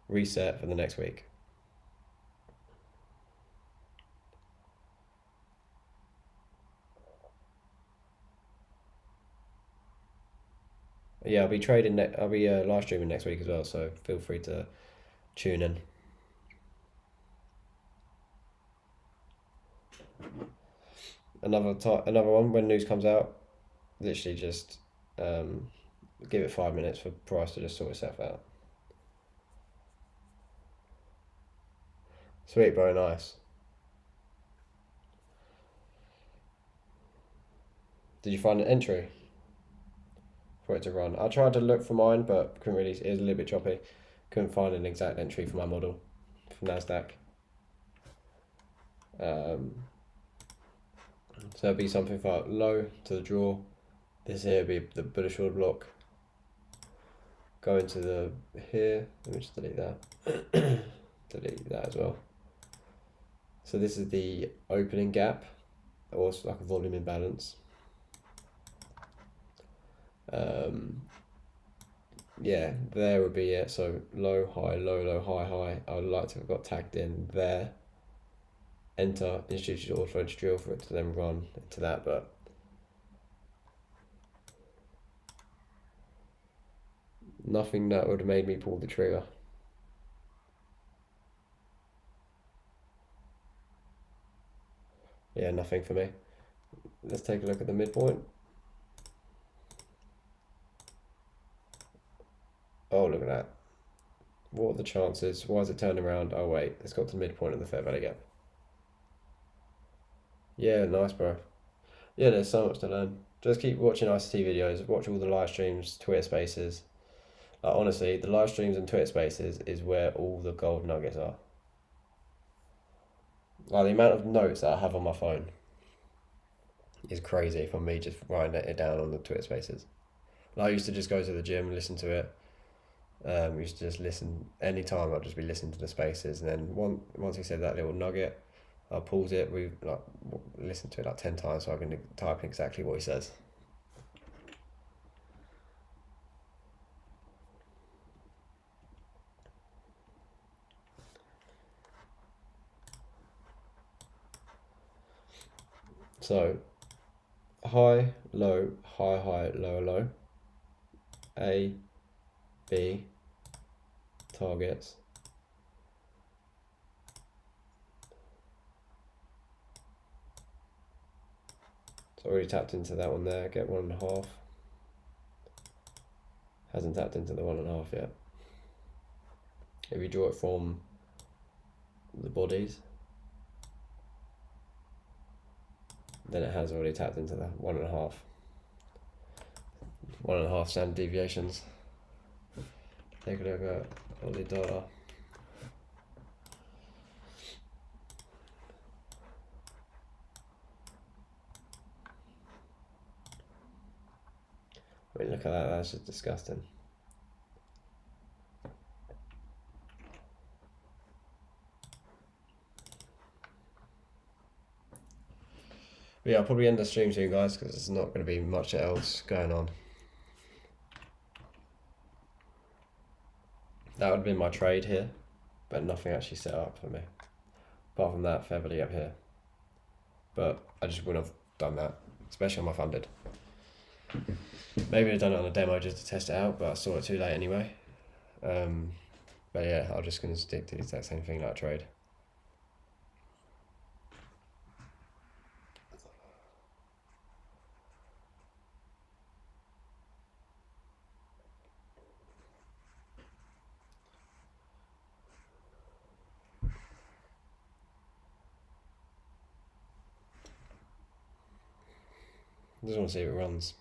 Reset for the next week. Yeah, I'll be trading. I'll be live streaming next week as well. So feel free to tune in. Another one when news comes out. Literally just give it 5 minutes for price to just sort itself out. Sweet, bro. Nice. Did you find an entry for it to run? I tried to look for mine, but couldn't really. It was a little bit choppy. Couldn't find an exact entry for my model for NASDAQ. So it'd be something for low to the draw. This here would be the bullish order block. Go into the here. Let me just delete that. Delete that as well. So this is the opening gap, or it's like a volume imbalance. Yeah, there would be it. So low, high, low, high, high. I would like to have got tagged in there. Enter institutional auto drill for it to then run into that, but nothing that would have made me pull the trigger. Yeah, nothing for me. Let's take a look at the midpoint. Oh, look at that. What are the chances? Why is it turning around? Oh wait, it's got to the midpoint of the fair value gap. Yeah, nice, bro. Yeah, there's so much to learn. Just keep watching ICT videos, watch all the live streams, Twitter Spaces. Like, honestly, the live streams and Twitter Spaces is where all the gold nuggets are. Like, the amount of notes that I have on my phone is crazy from me just writing it down on the Twitter Spaces. Like, I used to just go to the gym and listen to it. Used to just listen anytime. I'd just be listening to the Spaces, and then once he said that little nugget, I pause it. We like listen to it like 10 times so I can type in exactly what he says. So, high, low, high, high, low, low. A, B, targets. So already tapped into that one there, get 1.5. Hasn't tapped into the 1.5 yet. If you draw it from the bodies, then it has already tapped into the 1.5. 1.5 standard deviations. Take a look at Aussie dollar. I mean, look at that, that's just disgusting. But yeah, I'll probably end the stream soon, guys, because there's not going to be much else going on. That would have been my trade here, but nothing actually set up for me. Apart from that, fair value up here. But I just wouldn't have done that, especially on my funded. Maybe I've done it on a demo just to test it out, but I saw it too late anyway. But yeah, I'm just going to stick to the exact same thing like trade. I just want to see if it runs.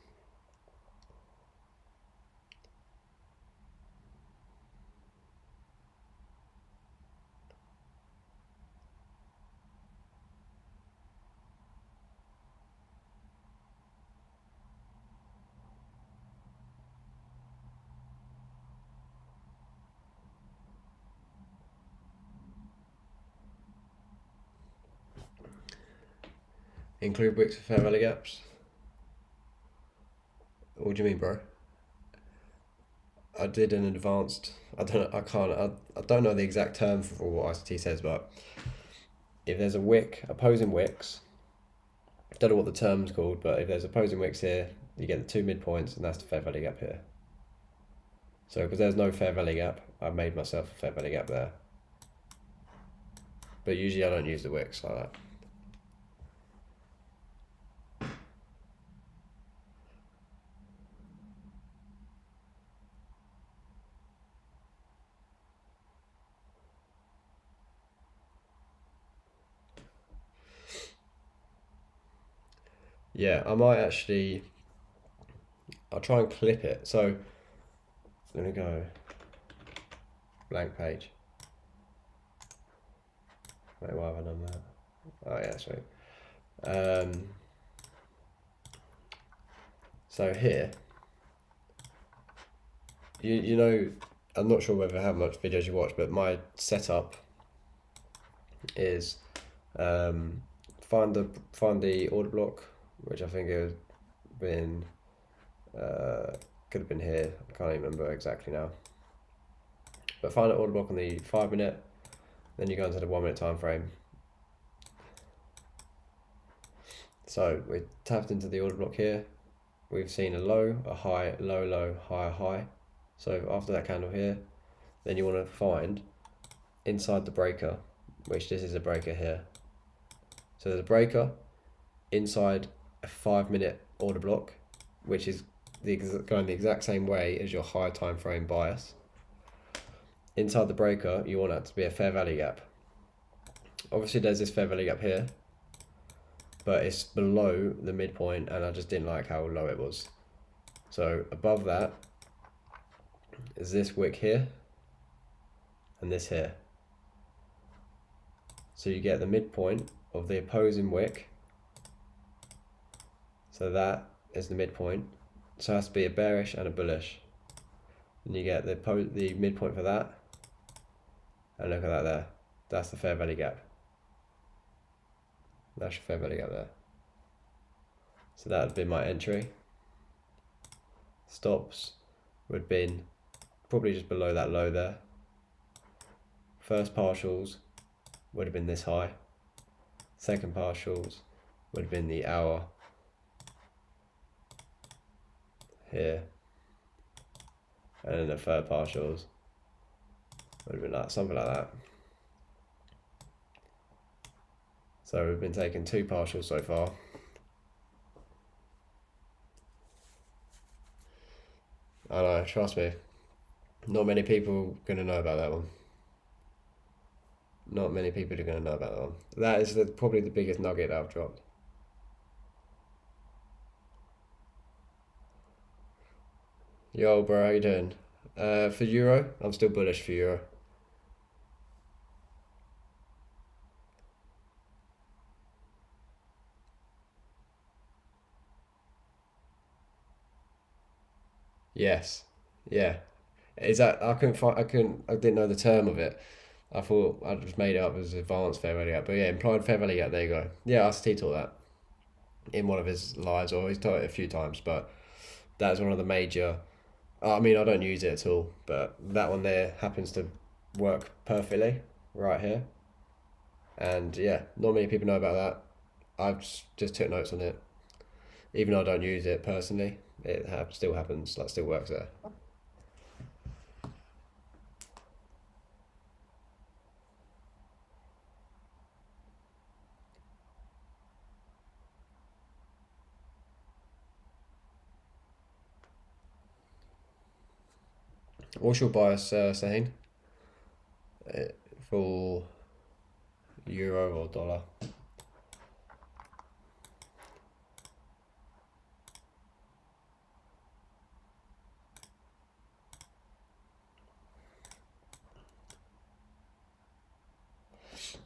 Include wicks for fair value gaps? What do you mean, bro? I did an advanced. I don't know the exact term for what ICT says, but if there's a wick, opposing wicks, I don't know what the term's called, but if there's opposing wicks here, you get the 2 midpoints, and that's the fair value gap here. So because there's no fair value gap, I made myself a fair value gap there. But usually I don't use the wicks like that. Yeah, I might actually. I'll try and clip it. So let me go. Blank page. Wait, why have I done that? Oh yeah, sweet. So here, you know, I'm not sure how much videos you watch, but my setup is find the order block, which I think it been could have been here. I can't even remember exactly now. But find an order block on the 5 minute, then you go into the 1 minute time frame. So we tapped into the order block here. We've seen a low, a high, low, low, high, high. So after that candle here, then you want to find inside the breaker, which this is a breaker here. So there's a breaker inside a 5 minute order block, which is going the exact same way as your high time frame bias. Inside the breaker, you want that to be a fair value gap. Obviously there's this fair value gap here, but it's below the midpoint, and I just didn't like how low it was. So above that is this wick here and this here. So you get the midpoint of the opposing wick. So that is the midpoint. So it has to be a bearish and a bullish. And you get the midpoint for that. And look at that there. That's the fair value gap. That's your fair value gap there. So that would be my entry. Stops would have been probably just below that low there. First partials would have been this high. Second partials would have been the hour here. And then the third partials would have been like something like that. So we've been taking 2 partials so far. I know, trust me, not many people are going to know about that one. Not many people are going to know about that one. That is probably the biggest nugget I've dropped. Yo, bro, how you doing? For Euro, I'm still bullish for Euro. Yes. Yeah. Is that I didn't know the term of it. I thought I just made it up as advanced fair value gap. But yeah, implied fair value gap, there you go. Yeah, ICT taught that in one of his lives, or he's taught it a few times, but that's one of the major. I mean, I don't use it at all, but that one there happens to work perfectly right here. And yeah, not many people know about that. I've just took notes on it. Even though I don't use it personally, it still happens, like still works there. What's your bias, Sahin? For euro or dollar?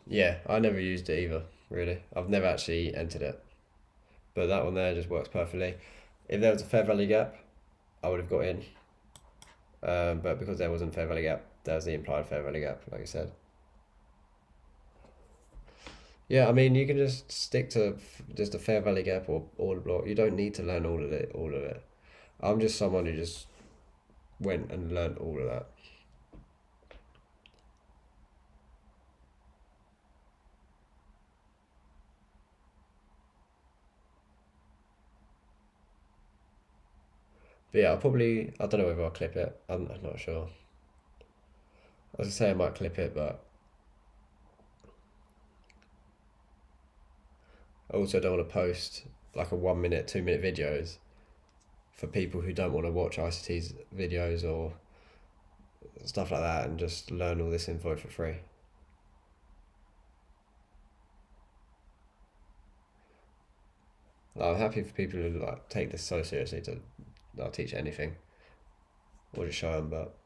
Yeah, I never used it either, really. I've never actually entered it. But that one there just works perfectly. If there was a fair value gap, I would have got in. But because there wasn't a fair value gap, there's the implied fair value gap, like I said. Yeah, I mean, you can just stick to just a fair value gap or order block. You don't need to learn all of it. I'm just someone who just went and learned all of that. But yeah, I don't know whether I'll clip it. I'm not sure. I was gonna say I might clip it, but I also don't want to post like a 1 minute, 2 minute videos for people who don't want to watch ICT's videos or stuff like that and just learn all this info for free. I'm happy for people who like take this so seriously to not teach anything or just show them, but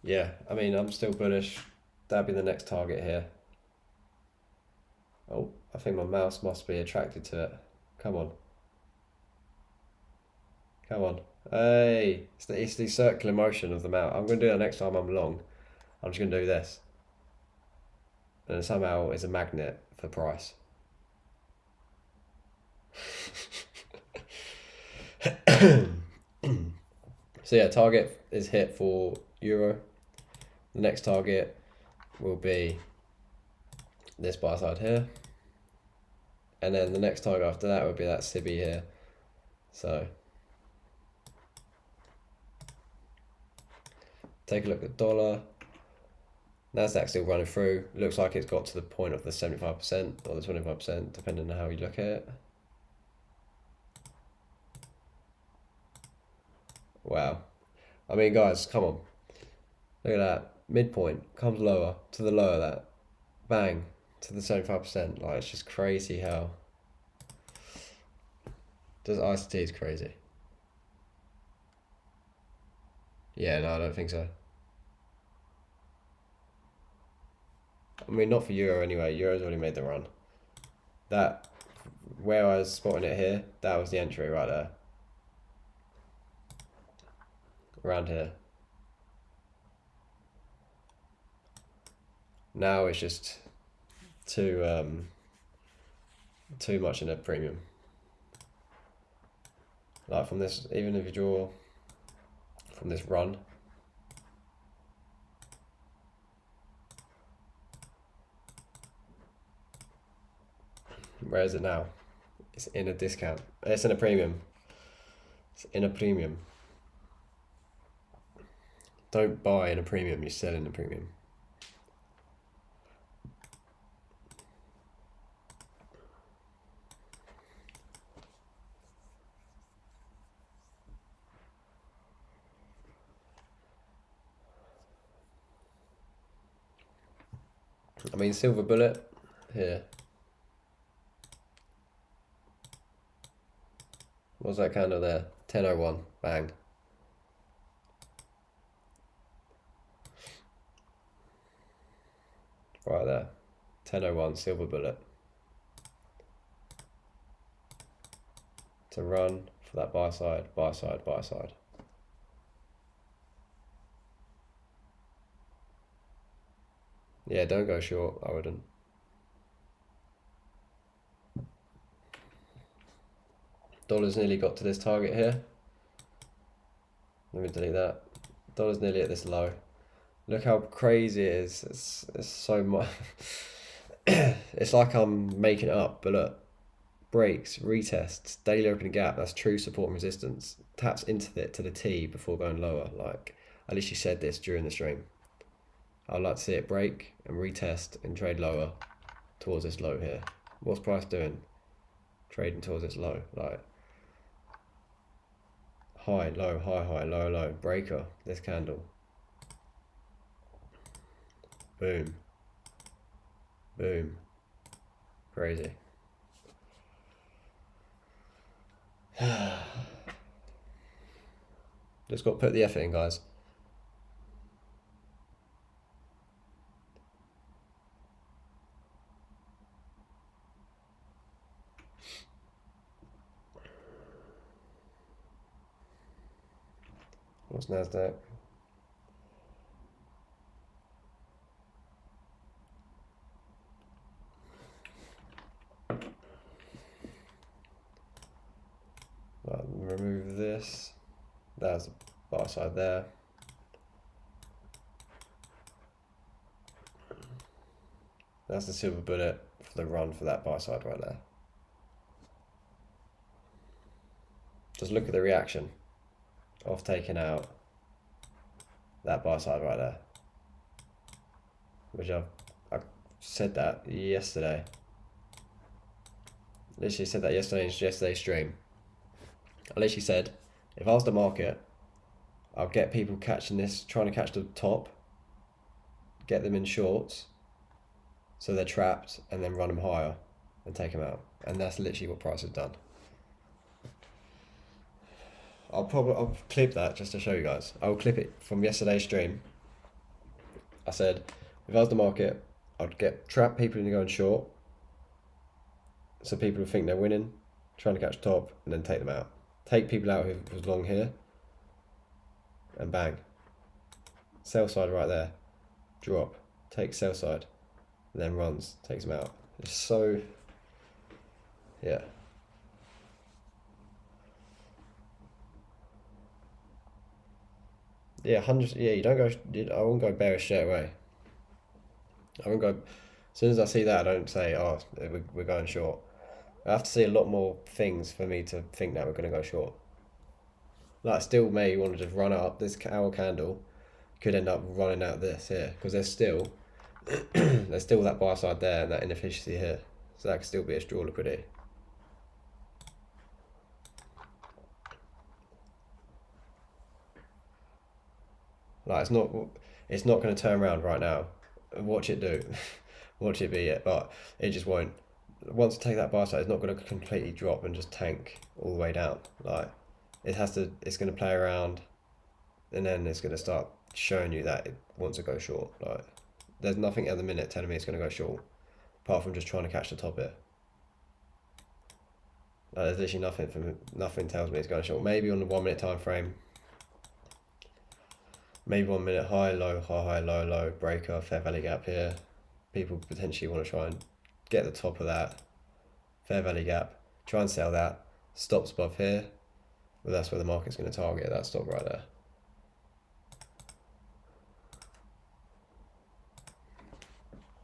yeah, I mean, I'm still bullish. That'd be the next target here. Oh, I think my mouse must be attracted to it. Come on. Come on. Hey, it's the circular motion of the mouse. I'm going to do that next time I'm long. I'm just going to do this. And somehow it's a magnet for price. So yeah, target is hit for Euro. The next target will be this buy side here. And then the next target after that would be that Sibi here. So take a look at dollar. Nasdaq still running through. Looks like it's got to the point of the 75% or the 25%, depending on how you look at it. Wow. I mean, guys, come on. Look at that. Midpoint comes lower to the lower of that. Bang. To the 75%. Like, it's just crazy how. Does ICT is crazy. Yeah, no, I don't think so. I mean, not for Euro anyway. Euro's already made the run. That, where I was spotting it here, that was the entry right there. Around here. Now it's just too much in a premium. Like from this, even if you draw from this run, where is it now? It's in a discount. It's in a premium. It's in a premium. Don't buy in a premium, you sell in a premium. I mean, silver bullet here. What was that candle there? 10.01, bang. Right there, 10.01, silver bullet. To run for that buy side, buy side, buy side. Yeah, don't go short, I wouldn't. Dollar's nearly got to this target here. Let me delete that. Dollar's nearly at this low. Look how crazy it is. It's so much. It's like I'm making it up, but look. Breaks, retests, daily opening gap, that's true support and resistance. Taps into it to the T before going lower. Like, at least you said this during the stream. I'd like to see it break and retest and trade lower towards this low here. What's price doing? Trading towards this low. Like, high, low, high, high, low, low. Breaker, this candle. Boom. Boom. Crazy. Just got to put the effort in, guys. What's NASDAQ? Remove this. That's the buy side there. That's the silver bullet for the run for that buy side right there. Just look at the reaction of taking out that buy side right there. Which I said that yesterday. Literally said that yesterday in yesterday's stream. I literally said, if I was the market, I'll get people catching this, trying to catch the top, get them in shorts, so they're trapped, and then run them higher and take them out. And that's literally what price has done. I'll clip that just to show you guys. I'll clip it from yesterday's stream. I said, if I was the market, I'd get trap people into going short, so people would think they're winning, trying to catch top, and then take them out. Take people out who was long here, and bang. Sell side right there. Drop. Take sell side. And then runs. Takes them out. It's so... yeah. Yeah, hundreds. Yeah, you don't go... I won't go bearish straight away. I won't go... As soon as I see that, I don't say, oh, we're going short. I have to see a lot more things for me to think that we're going to go short. Like, I still may want to just run up this hour candle, could end up running out this here, because there's still that buy side there and that inefficiency here, so that could still be a straw liquidity. Like it's not going to turn around right now. Watch it do, watch it be it, but it just won't. Once it takes that buy side, it's not going to completely drop and just tank all the way down. Like it has to. It's going to play around, and then it's going to start showing you that it wants to go short. Like there's nothing at the minute telling me it's going to go short, apart from just trying to catch the top here. There's literally nothing tells me it's going short. Maybe on the 1 minute time frame. Maybe 1 minute high, low, high, low, low, breaker, fair value gap here. People potentially want to try and get the top of that fair value gap, try and sell that. Stops above here. Well, that's where the market's going to target that stop right there.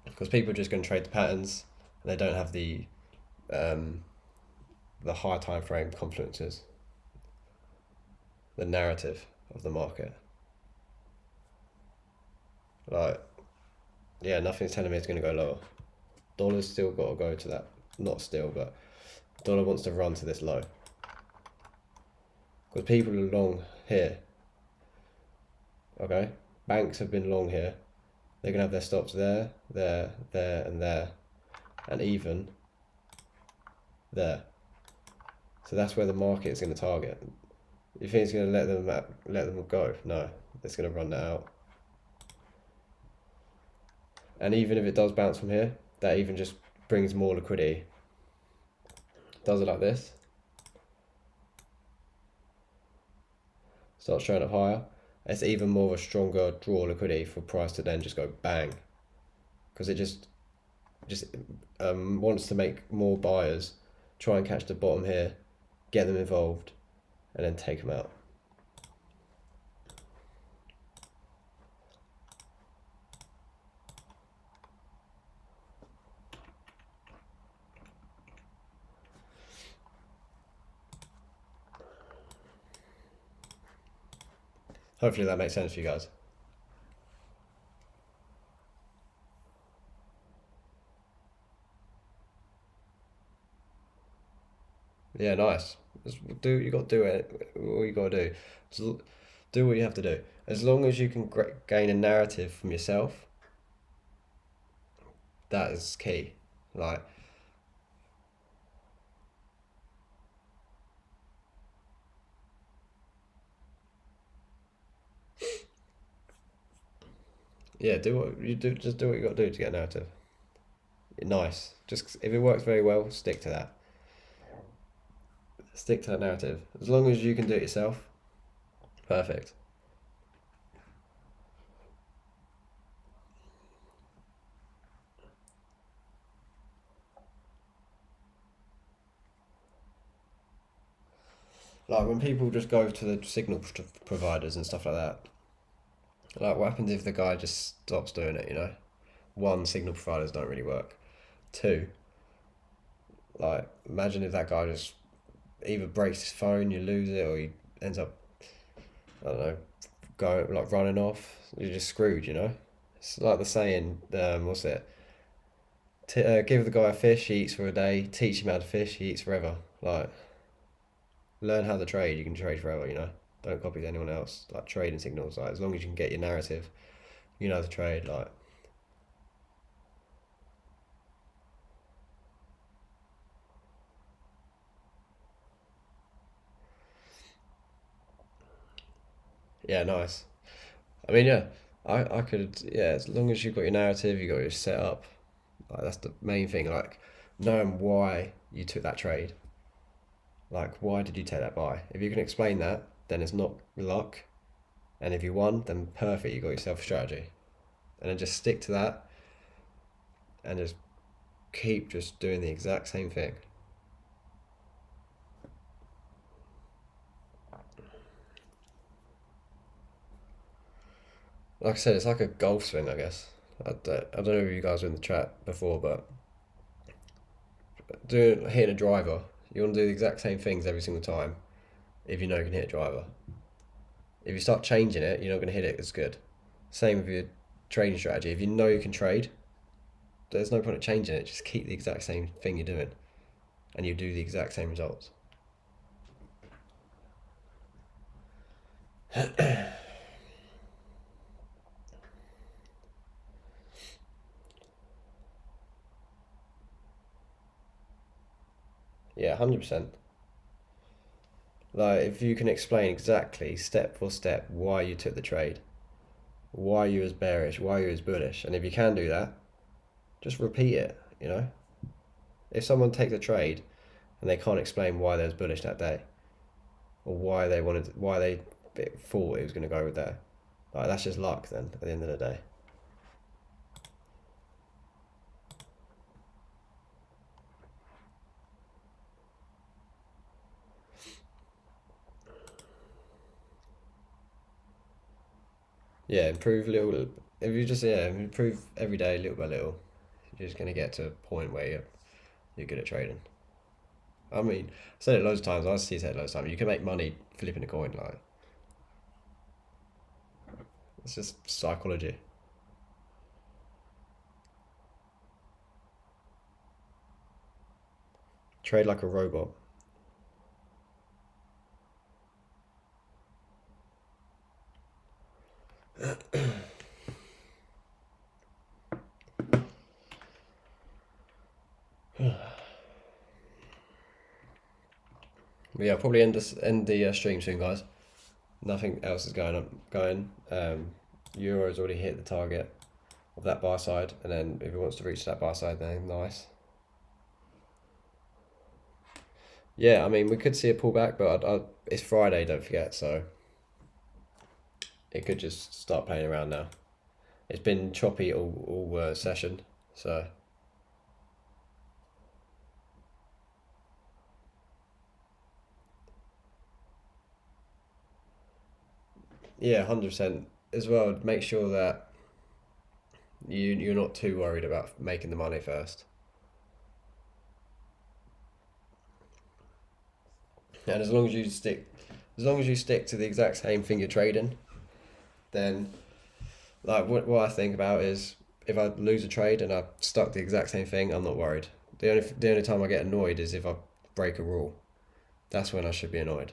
Because people are just going to trade the patterns, and they don't have the high time frame confluences, the narrative of the market. Like, yeah, nothing's telling me it's going to go lower. Dollar's still got to go to that, not still, but dollar wants to run to this low. Because people are long here. Okay, banks have been long here. They're going to have their stops there, there, there, and there, and even there. So that's where the market is going to target. You think it's going to let them go? No, it's going to run that out. And even if it does bounce from here, that even just brings more liquidity. Does it like this. Starts showing up higher. It's even more of a stronger draw liquidity for price to then just go bang. Because it just wants to make more buyers try and catch the bottom here, get them involved, and then take them out. Hopefully that makes sense for you guys. Yeah, nice. You got to do it. All you got to do. Just do what you have to do. As long as you can gain a narrative from yourself, that is key. Like, yeah, do what you do. Just do what you got to do to get a narrative. Nice. Just if it works very well, stick to that. Stick to that narrative. As long as you can do it yourself, perfect. Like when people just go to the signal providers and stuff like that. Like what happens if the guy just stops doing it? You know, one, signal providers don't really work. Two, like imagine if that guy just either breaks his phone, you lose it, or he ends up, I don't know, going like running off. You're just screwed, you know. It's like the saying, what's it? Give the guy a fish, he eats for a day. Teach him how to fish, he eats forever. Like, learn how to trade, you can trade forever, you know. Don't copy anyone else. Like trading signals, like as long as you can get your narrative, you know how to trade. Like, yeah, nice. I mean, yeah, I could, yeah, as long as you've got your narrative, you got your setup, like that's the main thing. Like knowing why you took that trade. Like, why did you take that buy? If you can explain that, then it's not luck. And if you won, then perfect, you got yourself a strategy. And then just stick to that and just keep just doing the exact same thing. Like I said, it's like a golf swing, I guess. I don't know if you guys were in the chat before, but hitting a driver, you want to do the exact same things every single time if you know you can hit a driver. If you start changing it, you're not going to hit it as good. Same with your trading strategy. If you know you can trade, there's no point in changing it. Just keep the exact same thing you're doing, and you do the exact same results. Yeah, 100%. Like, if you can explain exactly, step for step, why you took the trade, why you was bearish, why you was bullish, and if you can do that, just repeat it, you know? If someone takes a trade and they can't explain why they was bullish that day, or why they thought it was going to go there, like, that's just luck then, at the end of the day. Yeah, improve little. If you just improve every day, little by little, you're just gonna get to a point where you're good at trading. I mean, I said it loads of times. I see it loads of times. You can make money flipping a coin. Like, it's just psychology. Trade like a robot. But yeah, I'll probably end the stream soon, guys. Nothing else is going. Euro's already hit the target of that buy side, and then if it wants to reach that buy side, then nice. Yeah, I mean, we could see a pullback, but it's Friday, don't forget, so it could just start playing around now. It's been choppy all session, so. Yeah, 100% as well. Make sure that you're not too worried about making the money first. And as long as you stick to the exact same thing you're trading, then like what I think about is if I lose a trade and I stuck the exact same thing, I'm not worried. The only time I get annoyed is if I break a rule. That's when I should be annoyed.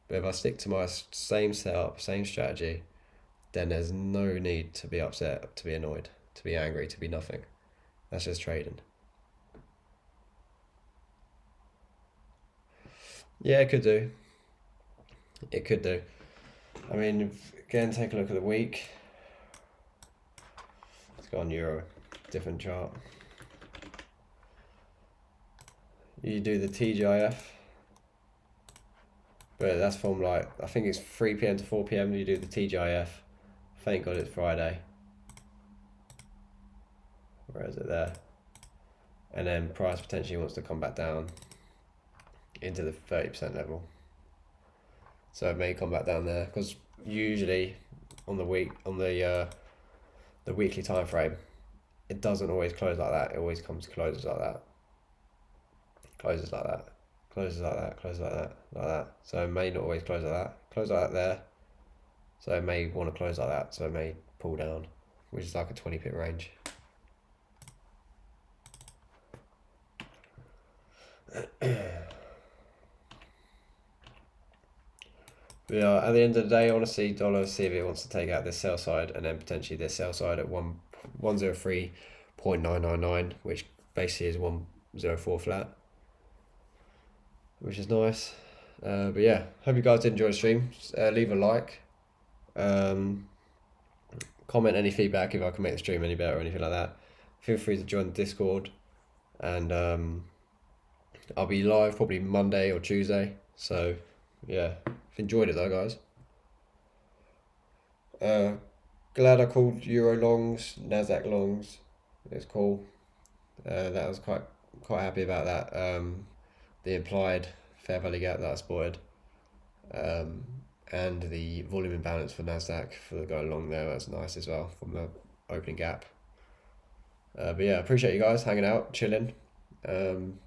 But if I stick to my same setup, same strategy, then there's no need to be upset, to be annoyed, to be angry, to be nothing. That's just trading. Yeah, it could do. It could do. I mean, again, take a look at the week. Let's go on Euro, different chart. You do the TGIF, but that's from like, I think it's 3 p.m. to 4 p.m. You do the TGIF. Thank God it's Friday. Where is it there? And then price potentially wants to come back down into the 30% level. So it may come back down there because usually on the weekly time frame, it doesn't always close like that. It always closes like that. Closes like that. Closes like that. Closes like that. Like that. So it may not always close like that. Close like that there. So it may want to close like that. So it may pull down, which is like a 20 pip range. Yeah, at the end of the day, I want to see dollar, see if it wants to take out this sell side and then potentially this sell side at 103.999, which basically is 104 flat, which is nice. But yeah, hope you guys did enjoy the stream. Leave a like, comment any feedback if I can make the stream any better or anything like that. Feel free to join the Discord, and I'll be live probably Monday or Tuesday. So yeah, enjoyed it though, guys. Glad I called Euro longs, Nasdaq longs. It's cool. That was quite happy about that. The implied fair value gap that I spotted, and the volume imbalance for Nasdaq for the go along there. That's nice as well from the opening gap. But yeah, appreciate you guys hanging out, chilling, and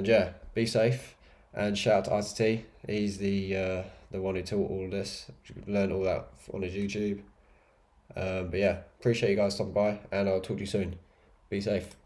yeah, be safe. And shout out to ICT. He's the one who taught all this. Learned all that on his YouTube. But yeah, appreciate you guys stopping by, and I'll talk to you soon. Be safe.